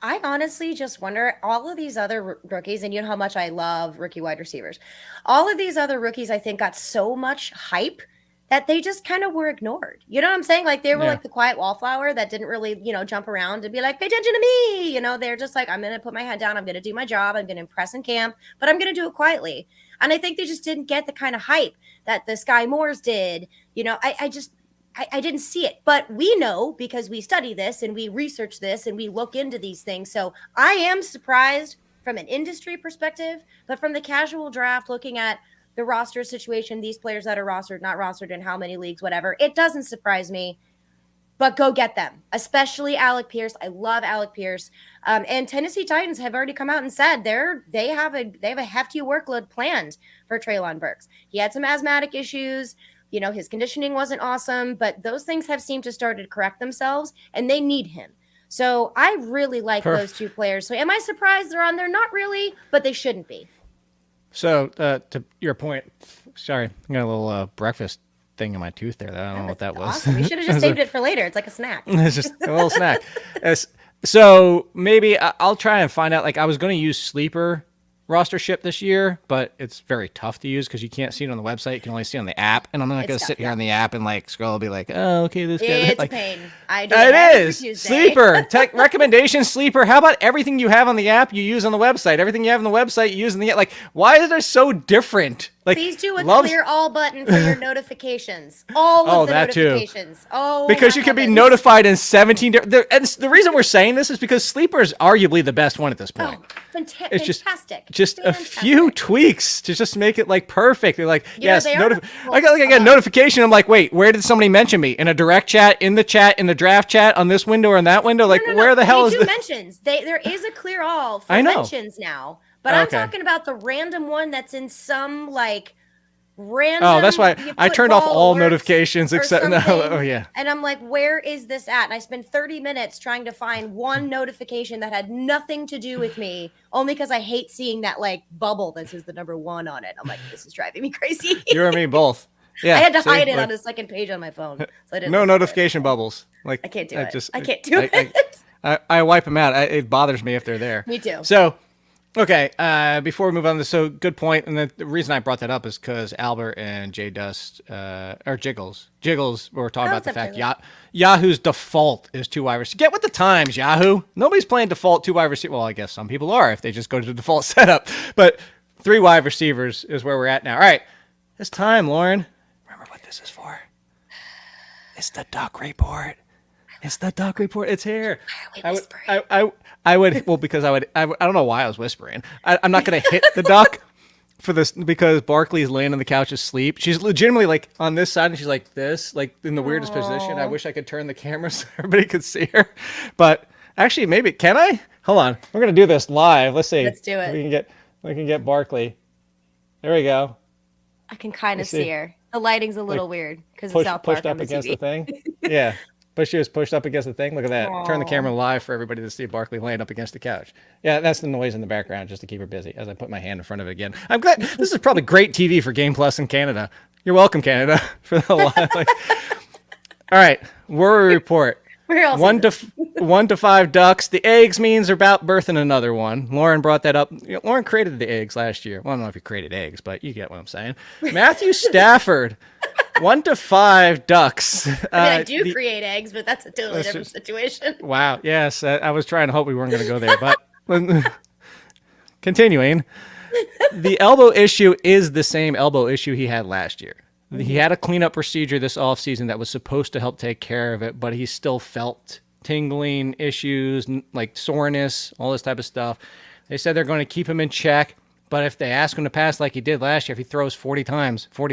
Speaker 8: I honestly just wonder, all of these other rookies, and you know how much I love rookie wide receivers, all of these other rookies I think got so much hype that they just kind of were ignored. You know what I'm saying? Like they were like the quiet wallflower that didn't really, jump around and be like, pay attention to me. They're just like, I'm going to put my head down. I'm going to do my job. I'm going to impress in camp, but I'm going to do it quietly. And I think they just didn't get the kind of hype that the Sky Moores did. I didn't see it, but we know because we study this and we research this and we look into these things. So I am surprised from an industry perspective, but from the casual draft, looking at the roster situation, these players that are rostered, not rostered in how many leagues, whatever, it doesn't surprise me, but go get them, especially Alec Pierce. I love Alec Pierce. And Tennessee Titans have already come out and said they have a hefty workload planned for Treylon Burks. He had some asthmatic issues. His conditioning wasn't awesome, but those things have seemed to start to correct themselves, and they need him. So I really like those 2 players. So am I surprised they're on there? Not really, but they shouldn't be.
Speaker 7: So to your point, sorry, I got a little breakfast thing in my tooth there. I don't know what that was.
Speaker 8: Awesome. You should have just saved it for later. It's like a snack.
Speaker 7: It's just a little snack. So maybe I'll try and find out. Like I was going to use Sleeper rostership this year, but it's very tough to use because you can't see it on the website. You can only see it on the app, and I'm not going to sit here on the app and like scroll and be like, oh, okay, this guy.
Speaker 8: It's
Speaker 7: like,
Speaker 8: a pain. I do
Speaker 7: it
Speaker 8: every
Speaker 7: is
Speaker 8: Tuesday.
Speaker 7: Sleeper tech recommendation. Sleeper. How about everything you have on the app you use on the website? Everything you have on the website you use on the app. Like, why is it so different? Like,
Speaker 8: please do a clear all button for your notifications. All of the
Speaker 7: that
Speaker 8: notifications.
Speaker 7: Too.
Speaker 8: Oh,
Speaker 7: because you can be notified in 17 different. And the reason we're saying this is because Sleeper is arguably the best one at this point.
Speaker 8: It's
Speaker 7: fantastic.
Speaker 8: Just
Speaker 7: a few tweaks to just make it like perfect. They're like, yes, I get a notification. I'm like, wait, where did somebody mention me? In a direct chat, in the draft chat, on this window or in that window? Like, where the hell is this?
Speaker 8: Mentions. There is a clear all for mentions now. But I'm talking about the random one that's in some like random.
Speaker 7: Oh, that's why I turned off all
Speaker 8: alerts
Speaker 7: notifications
Speaker 8: or
Speaker 7: except no.
Speaker 8: something.
Speaker 7: Oh yeah.
Speaker 8: And I'm like, where is this at? And I spent 30 minutes trying to find one notification that had nothing to do with me, only because I hate seeing that like bubble that says the number 1 on it. I'm like, this is driving me crazy.
Speaker 7: You and me both. Yeah.
Speaker 8: I had to hide it
Speaker 7: like,
Speaker 8: on the second page on my phone. So I didn't
Speaker 7: no
Speaker 8: look at
Speaker 7: notification bubbles. Like
Speaker 8: I can't do it.
Speaker 7: Just,
Speaker 8: I can't do it.
Speaker 7: I wipe them out. It bothers me if they're there.
Speaker 8: Me too.
Speaker 7: So, okay. Before we move on, so good point. And the reason I brought that up is because Albert and Jay Dust, or Jiggles, were talking about the fact Yahoo's default is 2 wide receivers. Get with the times, Yahoo. Nobody's playing default 2 wide receivers. Well, I guess some people are if they just go to the default setup. But 3 wide receivers is where we're at now. All right. It's time, Lauren. Remember what this is for? It's the Duck Report. It's the Duck Report. It's here. I would, well, because I don't know why I was whispering. I'm not going to hit the duck for this because Barkley's laying on the couch asleep. She's legitimately like on this side and she's like this, like in the weirdest position. I wish I could turn the camera so everybody could see her. But actually, maybe, can I? Hold on. We're going to do this live. Let's see.
Speaker 8: Let's do it.
Speaker 7: We can get Barkley. There we go.
Speaker 8: I can kind of see her. The lighting's a little weird because it's South Park
Speaker 7: pushed up
Speaker 8: on the
Speaker 7: against
Speaker 8: TV.
Speaker 7: the thing. Yeah. But she was pushed up against the thing. Look at that. Turn the camera live for everybody to see Barkley laying up against the couch. Yeah, that's the noise in the background just to keep her busy as I put my hand in front of it again. I'm glad. This is probably great TV for Game Plus in Canada. You're welcome, Canada, for the live. All right. Worry report.
Speaker 8: Where else?
Speaker 7: 1 to 5 ducks. The eggs means they're about birthing another one. Lauren brought that up. Lauren created the eggs last year. Well, I don't know if he created eggs, but you get what I'm saying. Matthew Stafford. 1 to 5 ducks.
Speaker 8: I do create eggs, but that's a totally different situation.
Speaker 7: Wow. Yes. I was trying to hope we weren't going to go there, but continuing. The elbow issue is the same elbow issue he had last year. He had a cleanup procedure this offseason that was supposed to help take care of it, but he still felt tingling issues, like soreness, all this type of stuff. They said they're going to keep him in check, but if they ask him to pass like he did last year, if he throws 40 times, what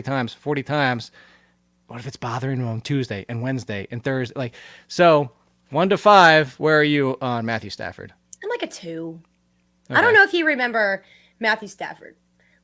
Speaker 7: if it's bothering him on Tuesday and Wednesday and Thursday? So 1 to 5, where are you on Matthew Stafford?
Speaker 8: I'm like a 2.
Speaker 7: Okay.
Speaker 8: I don't know if you remember Matthew Stafford.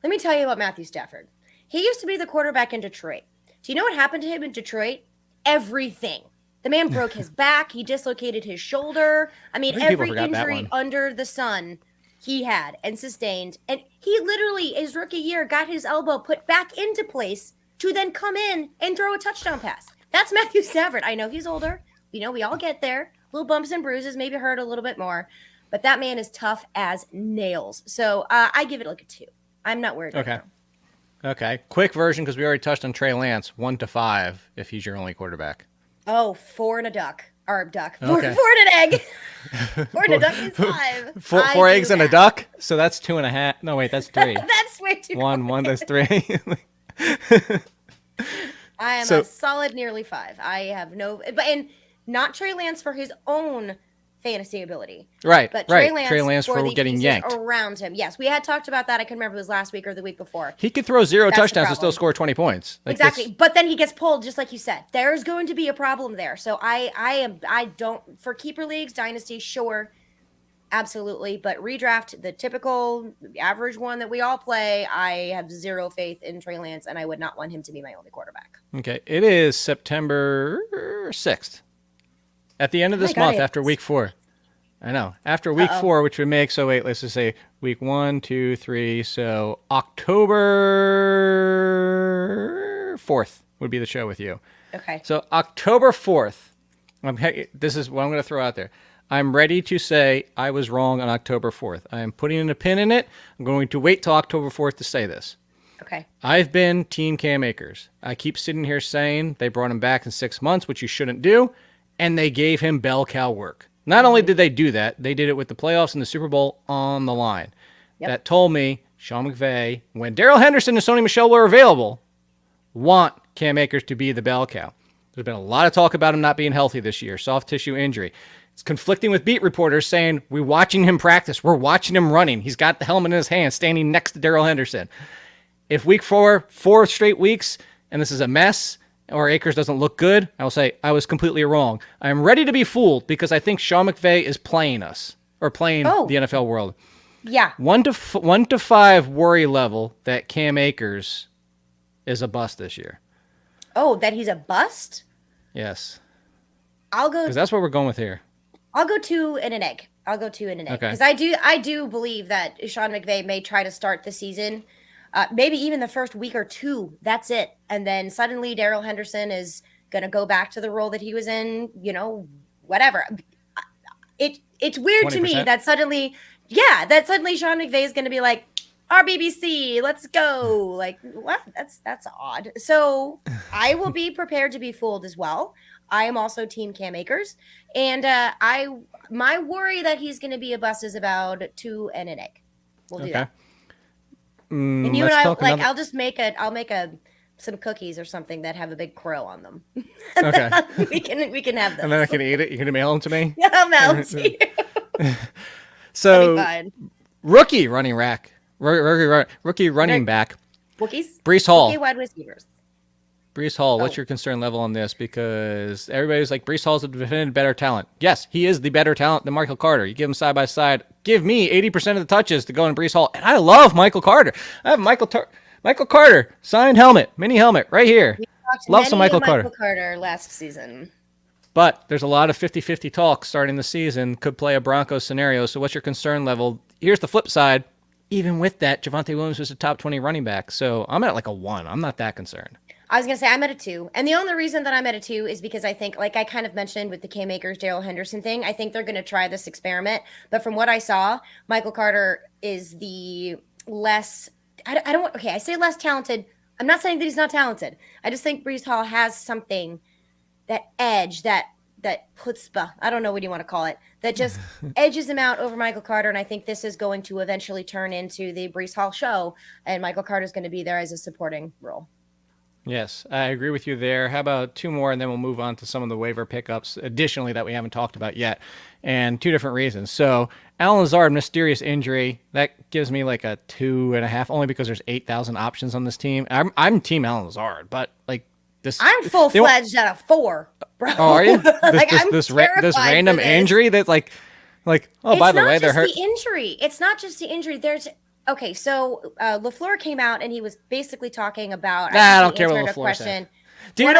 Speaker 8: Let me tell you about Matthew Stafford. He used to be the quarterback in Detroit. Do you know what happened to him in Detroit? Everything. The man broke his back. He dislocated his shoulder. I mean, every injury under the sun he had and sustained. And he literally, his rookie year, got his elbow put back into place to then come in and throw a touchdown pass. That's Matthew Stafford. I know he's older. We all get there. Little bumps and bruises, maybe hurt a little bit more. But that man is tough as nails. So I give it like a 2. I'm not worried.
Speaker 7: Okay.
Speaker 8: Right now.
Speaker 7: Okay. Quick version, because we already touched on Trey Lance. 1 to 5 if he's your only quarterback.
Speaker 8: Oh, 4 and a duck. Or duck.
Speaker 7: Okay.
Speaker 8: 4 and an egg. 4 and a duck is 5.
Speaker 7: 4 eggs and a duck? So that's 2.5. No, wait, that's 3.
Speaker 8: That's way too
Speaker 7: 1, that's 3.
Speaker 8: I am a solid nearly 5. I have no, and not Trey Lance for his own fantasy ability.
Speaker 7: Right,
Speaker 8: but
Speaker 7: right.
Speaker 8: Trey Lance
Speaker 7: for getting yanked
Speaker 8: around him. Yes, we had talked about that. I can remember it was last week or the week before.
Speaker 7: He could throw 0 touchdowns and still score 20 points. Like
Speaker 8: exactly, but then he gets pulled, just like you said. There's going to be a problem there. So I don't, for keeper leagues, dynasty, sure, absolutely, but redraft, the typical average one that we all play, I have 0 faith in Trey Lance, and I would not want him to be my only quarterback.
Speaker 7: Okay, it is September 6th. At the end of this month, after week 4. I know. After week 4, which would make, so wait, let's just say week 1, 2, 3. So October 4th would be the show with you.
Speaker 8: Okay.
Speaker 7: So October 4th, this is what I'm going to throw out there. I'm ready to say I was wrong on October 4th. I am putting a pin in it. I'm going to wait till October 4th to say this.
Speaker 8: Okay.
Speaker 7: I've been Team Cam Akers. I keep sitting here saying they brought him back in 6 months, which you shouldn't do. And they gave him bell cow work. Not only did they do that, they did it with the playoffs and the Super Bowl on the line. Yep. That told me Sean McVay, when Darrell Henderson and Sony Michel were available, want Cam Akers to be the bell cow. There's been a lot of talk about him not being healthy this year, soft tissue injury. It's conflicting with beat reporters saying, we're watching him practice. We're watching him running. He's got the helmet in his hand, standing next to Darrell Henderson. If week 4 straight weeks, and this is a mess, or Akers doesn't look good, I will say I was completely wrong. I'm ready to be fooled because I think Sean McVay is playing us or playing the NFL world.
Speaker 8: Yeah.
Speaker 7: 1 to 5 worry level that Cam Akers is a bust this year.
Speaker 8: Oh, that he's a bust?
Speaker 7: Yes.
Speaker 8: I'll go.
Speaker 7: Because that's what we're going with here.
Speaker 8: I'll go 2 and an egg. Okay. Because I do believe that Sean McVay may try to start the season, maybe even the first week or two. That's it, and then suddenly Darrell Henderson is going to go back to the role that he was in. Whatever. It's weird 20%? To me that suddenly Sean McVay is going to be like, RBBC, let's go. Like, what? That's odd. So I will be prepared to be fooled as well. I am also team Cam Akers, and my worry that he's going to be a bust is about 2 and an egg. We'll do that. And you and I, like, I'll make some cookies or something that have a big crow on them.
Speaker 7: Okay.
Speaker 8: we can have them.
Speaker 7: And then I can eat it. You're going to mail them to me?
Speaker 8: Yeah, I'll mail them to you.
Speaker 7: So, rookie running back.
Speaker 8: Bookies?
Speaker 7: Breece Hall.
Speaker 8: Rookie wide receivers.
Speaker 7: Breece Hall, what's your concern level on this? Because everybody's like, Breece Hall's a definitive better talent. Yes, he is the better talent than Michael Carter. You give them side by side. Give me 80% of the touches to go in Breece Hall. And I love Michael Carter. I have Michael Carter, signed helmet, mini helmet, right here. Love some Michael
Speaker 8: Carter last season.
Speaker 7: But there's a lot of 50-50 talk starting the season. Could play a Broncos scenario. So what's your concern level? Here's the flip side. Even with that, Javonte Williams was a top 20 running back. So I'm at like a 1. I'm not that concerned.
Speaker 8: I was going to say I'm at a 2. And the only reason that I'm at a 2 is because I think, like I kind of mentioned with the Cam Akers, Darrell Henderson thing, I think they're going to try this experiment. But from what I saw, Michael Carter is the less, I say less talented. I'm not saying that he's not talented. I just think Breece Hall has something, that edge, that chutzpah, I don't know what you want to call it, that just edges him out over Michael Carter. And I think this is going to eventually turn into the Breece Hall show. And Michael Carter is going to be there as a supporting role.
Speaker 7: Yes, I agree with you there. How about 2 more, and then we'll move on to some of the waiver pickups additionally that we haven't talked about yet, and 2 different reasons. So Allen Lazard, mysterious injury, that gives me like a 2.5, only because there's 8,000 options on this team. I'm team Allen Lazard, but like this,
Speaker 8: I'm full-fledged at a 4, bro.
Speaker 7: Oh, are you?
Speaker 8: This
Speaker 7: random injury that's like oh, by the way, they're hurt.
Speaker 8: It's not just the injury. Okay, so LaFleur came out and he was basically talking about.
Speaker 7: I don't care what LaFleur said. Do you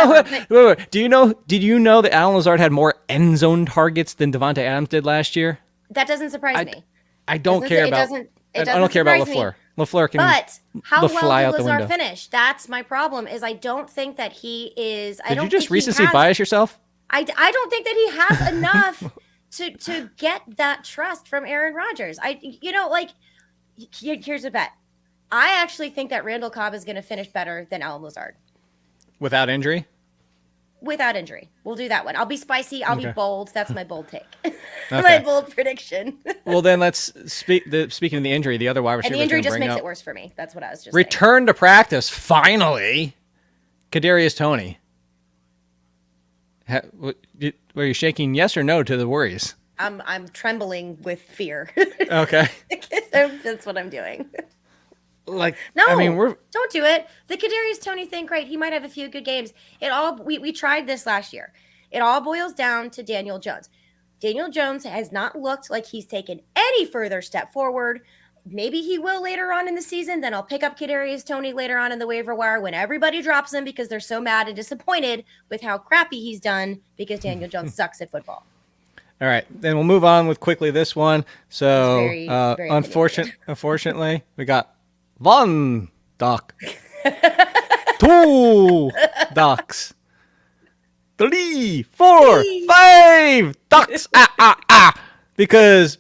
Speaker 7: know? Did you know that Allen Lazard had more end zone targets than Devontae Adams did last year?
Speaker 8: That doesn't surprise me.
Speaker 7: I don't care about. I don't care about LaFleur. LaFleur can.
Speaker 8: But how well did
Speaker 7: Lazard
Speaker 8: Lazard finish? That's my problem. Is I don't think that he is.
Speaker 7: Did you just recency bias yourself?
Speaker 8: I don't think that he has enough to get that trust from Aaron Rodgers. Here's a bet. I actually think that Randall Cobb is going to finish better than Allen Lazard.
Speaker 7: Without injury?
Speaker 8: Without injury. We'll do that one. I'll be spicy. I'll be bold. That's my bold take. My bold prediction.
Speaker 7: Well, then let's speaking of the injury, the other wide receiver.
Speaker 8: And the injury just makes it worse for me. That's what I was just
Speaker 7: Return to practice, finally. Kadarius Toney. Were you shaking yes or no to the worries?
Speaker 8: I'm trembling with fear.
Speaker 7: Okay.
Speaker 8: That's what I'm doing.
Speaker 7: Like,
Speaker 8: no,
Speaker 7: I mean,
Speaker 8: don't do it. The Kadarius Toney thing, great. He might have a few good games. We tried this last year. It all boils down to Daniel Jones. Daniel Jones has not looked like he's taken any further step forward. Maybe he will later on in the season. Then I'll pick up Kadarius Toney later on in the waiver wire when everybody drops him because they're so mad and disappointed with how crappy he's done because Daniel Jones sucks at football.
Speaker 7: All right, then we'll move on with quickly this one. So,
Speaker 8: very
Speaker 7: unfortunately, we got 1 duck, 2 ducks, 3, 4, 5 ducks. Because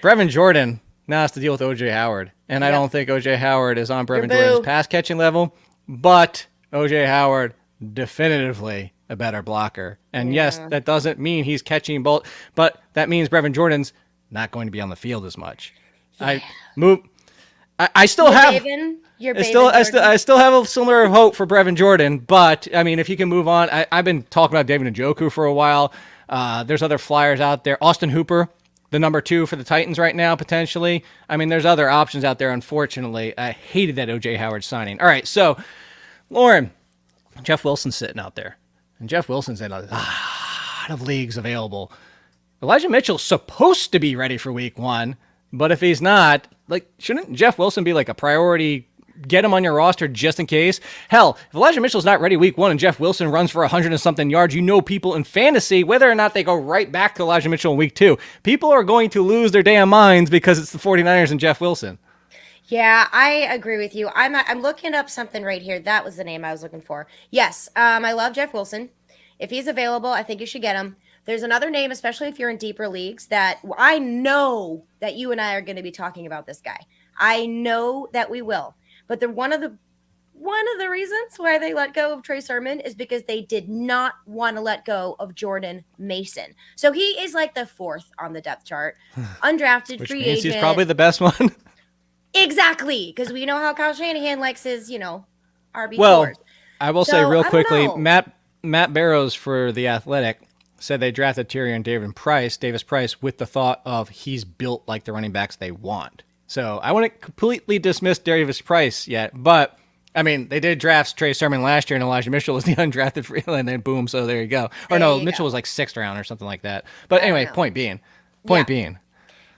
Speaker 7: Brevin Jordan now has to deal with O.J. Howard, and I don't think O.J. Howard is on Brevin Jordan's pass catching level, but O.J. Howard definitively a better blocker. And yes, that doesn't mean he's catching both, but that means Brevin Jordan's not going to be on the field as much. I still have a similar hope for Brevin Jordan, but I mean, if you can move on, I've been talking about David Njoku for a while. There's other flyers out there. Austin Hooper, the number 2 for the Titans right now, potentially. I mean, there's other options out there, unfortunately. I hated that O.J. Howard signing. All right, so, Lauren, Jeff Wilson's sitting out there. And Jeff Wilson's in a lot of leagues available. Elijah Mitchell's supposed to be ready for week 1, but if he's not, like, shouldn't Jeff Wilson be like a priority get him on your roster just in case. Hell, if Elijah Mitchell's not ready week 1 and Jeff Wilson runs for 100 and something yards, people in fantasy, whether or not they go right back to Elijah Mitchell in week 2, people are going to lose their damn minds because it's the 49ers and Jeff Wilson.
Speaker 8: Yeah, I agree with you. I'm looking up something right here. That was the name I was looking for. Yes, I love Jeff Wilson. If he's available, I think you should get him. There's another name, especially if you're in deeper leagues, that I know that you and I are going to be talking about this guy. I know that we will. But one of the reasons why they let go of Trey Sermon is because they did not want to let go of Jordan Mason. So he is like the 4th on the depth chart, undrafted
Speaker 7: Which
Speaker 8: free
Speaker 7: means
Speaker 8: agent.
Speaker 7: He's probably the best one.
Speaker 8: Exactly, because we know how Kyle Shanahan likes his, RB4s.
Speaker 7: Well, I will say real quickly,
Speaker 8: know.
Speaker 7: Matt Barrows for The Athletic said they drafted Tyrion Davis Price with the thought of he's built like the running backs they want. So I wouldn't completely dismiss Davis Price yet, but I mean, they did draft Trey Sermon last year, and Elijah Mitchell was the undrafted free, and then boom, so there you go. Or no, Mitchell was like 6th round or something like that. But anyway, point being.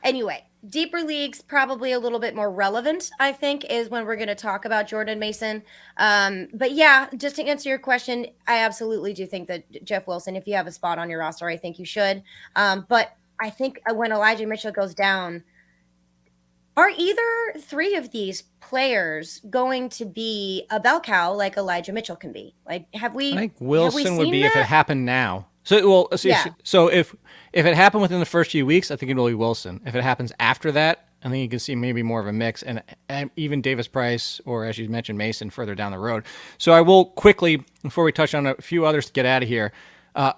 Speaker 8: Anyway, deeper leagues, probably a little bit more relevant, I think, is when we're going to talk about Jordan Mason. But yeah, just to answer your question, I absolutely do think that Jeff Wilson, if you have a spot on your roster, I think you should. But I think when Elijah Mitchell goes down, are either 3 of these players going to be a bell cow like Elijah Mitchell can be? Like, I think
Speaker 7: Wilson would be if it happened now. So if it happened within the first few weeks, I think it will be Wilson. If it happens after that, I think you can see maybe more of a mix, and even Davis Price, or as you mentioned, Mason further down the road. So I will quickly, before we touch on a few others to get out of here,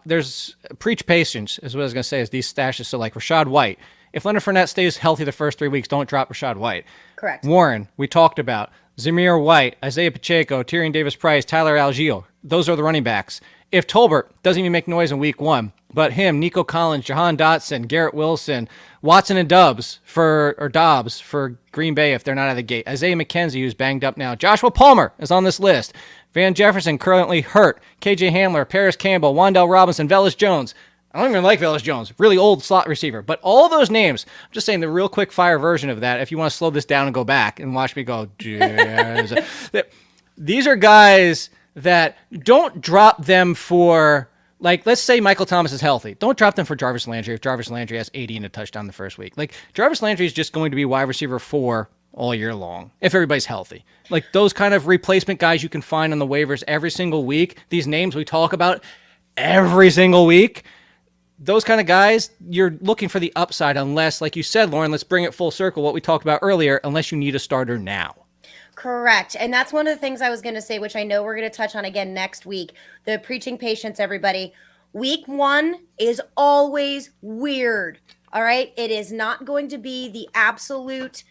Speaker 7: there's preach patience is what I was going to say, is these stashes. So like Rashad White, if Leonard Fournette stays healthy the first 3 weeks, don't drop Rashad White.
Speaker 8: Correct.
Speaker 7: Warren, we talked about. Zamir White, Isaiah Pacheco, Tyrion Davis Price, Tyler Algier. Those are the running backs. If Tolbert doesn't even make noise in week 1, but him, Nico Collins, Jahan Dotson, Garrett Wilson, Watson and Dobbs for Green Bay if they're not out of the gate. Isaiah McKenzie, who's banged up now. Joshua Palmer is on this list. Van Jefferson currently hurt. KJ Hamler, Paris Campbell, Wan'Dale Robinson, Velus Jones. I don't even like Velus Jones, really old slot receiver. But all those names, I'm just saying the real quick fire version of that, if you want to slow this down and go back and watch me go, these are guys that don't drop them for, like, let's say Michael Thomas is healthy. Don't drop them for Jarvis Landry if Jarvis Landry has 80 and a touchdown the first week. Like, Jarvis Landry is just going to be wide receiver 4 all year long if everybody's healthy. Like, those kind of replacement guys you can find on the waivers every single week, these names we talk about every single week, those kind of guys, you're looking for the upside unless, like you said, Lauren, let's bring it full circle, what we talked about earlier, unless you need a starter now.
Speaker 8: Correct. And that's one of the things I was going to say, which I know we're going to touch on again next week. The preaching patience, everybody. Week 1 is always weird. All right. It is not going to be the absolute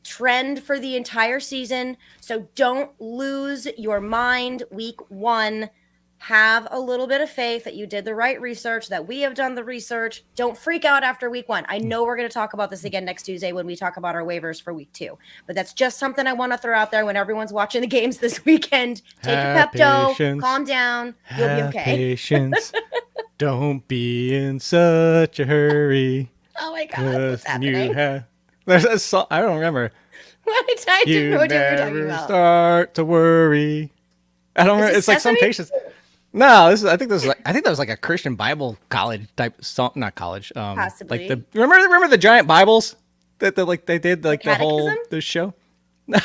Speaker 8: trend for the entire season. So don't lose your mind week 1. Have a little bit of faith that you did the right research, that we have done the research. Don't freak out after week 1. I know we're going to talk about this again next Tuesday when we talk about our waivers for week 2. But that's just something I want to throw out there when everyone's watching the games this weekend. Take your Pepto, calm down, you'll be okay.
Speaker 7: Patience. Don't be in such a hurry.
Speaker 8: Oh my God, what's happening?
Speaker 7: There's a song, I don't remember.
Speaker 8: What I didn't know what you were talking
Speaker 7: never
Speaker 8: about.
Speaker 7: Start to worry. I don't remember. It's like some
Speaker 8: Sesame?
Speaker 7: patience. No, I think that was like a Christian Bible college type song, not college.
Speaker 8: Possibly.
Speaker 7: Like remember the giant Bibles that they did like the whole
Speaker 8: Catechism?
Speaker 7: the show. No,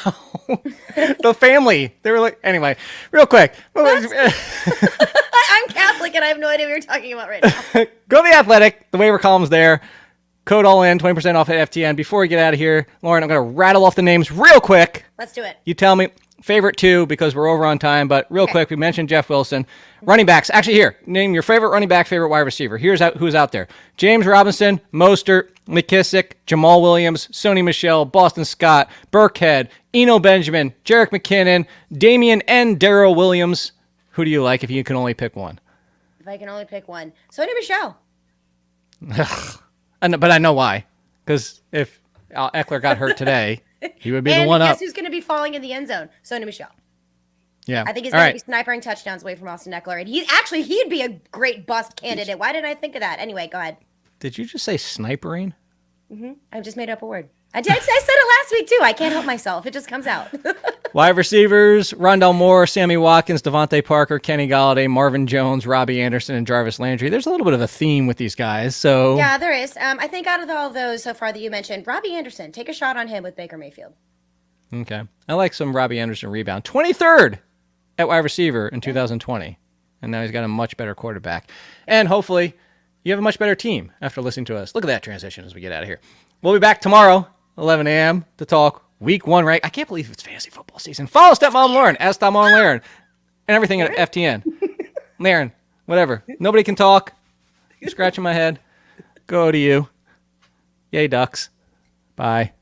Speaker 7: the family. They were like, anyway, real quick.
Speaker 8: I'm Catholic and I have no idea what you're talking about right now.
Speaker 7: Go to The Athletic. The waiver column's there. Code all in, 20% off at FTN. Before we get out of here, Lauren, I'm going to rattle off the names real quick.
Speaker 8: Let's do it.
Speaker 7: You tell me favorite 2 because we're over on time, but real quick, we mentioned Jeff Wilson. Running backs. Actually, here, name your favorite running back, favorite wide receiver. Here's who's out there. James Robinson, Mostert, McKissick, Jamal Williams, Sony Michel, Boston Scott, Burkhead, Eno Benjamin, Jerick McKinnon, Damian and Darrell Williams. Who do you like if you can only pick one?
Speaker 8: If I can only pick one. Sony Michel.
Speaker 7: But I know why. Because if Eckler got hurt today, he would be the one
Speaker 8: up. And
Speaker 7: up.
Speaker 8: guess who's going to be falling in the end zone? Sony Michel.
Speaker 7: Yeah.
Speaker 8: I think he's going to be snipering touchdowns away from Austin Eckler. And he'd be a great bust candidate. Why didn't I think of that? Anyway, go ahead.
Speaker 7: Did you just say snipering?
Speaker 8: Mm-hmm. I just made up a word. I said it last week, too. I can't help myself. It just comes out.
Speaker 7: Wide receivers, Rondell Moore, Sammy Watkins, Devontae Parker, Kenny Galladay, Marvin Jones, Robbie Anderson, and Jarvis Landry. There's a little bit of a theme with these guys. So
Speaker 8: Yeah, there is. I think out of all of those so far that you mentioned, Robbie Anderson, take a shot on him with Baker Mayfield.
Speaker 7: Okay. I like some Robbie Anderson rebound. 23rd at wide receiver in 2020. And now he's got a much better quarterback. And hopefully you have a much better team after listening to us. Look at that transition as we get out of here. We'll be back tomorrow, 11 a.m. to talk Week 1, right? I can't believe it's fantasy football season. Follow Stepmom Lauren, as Stepmom Lauren, and everything at FTN. Lauren, whatever. Nobody can talk. I'm scratching my head. Go to you. Yay, Ducks. Bye.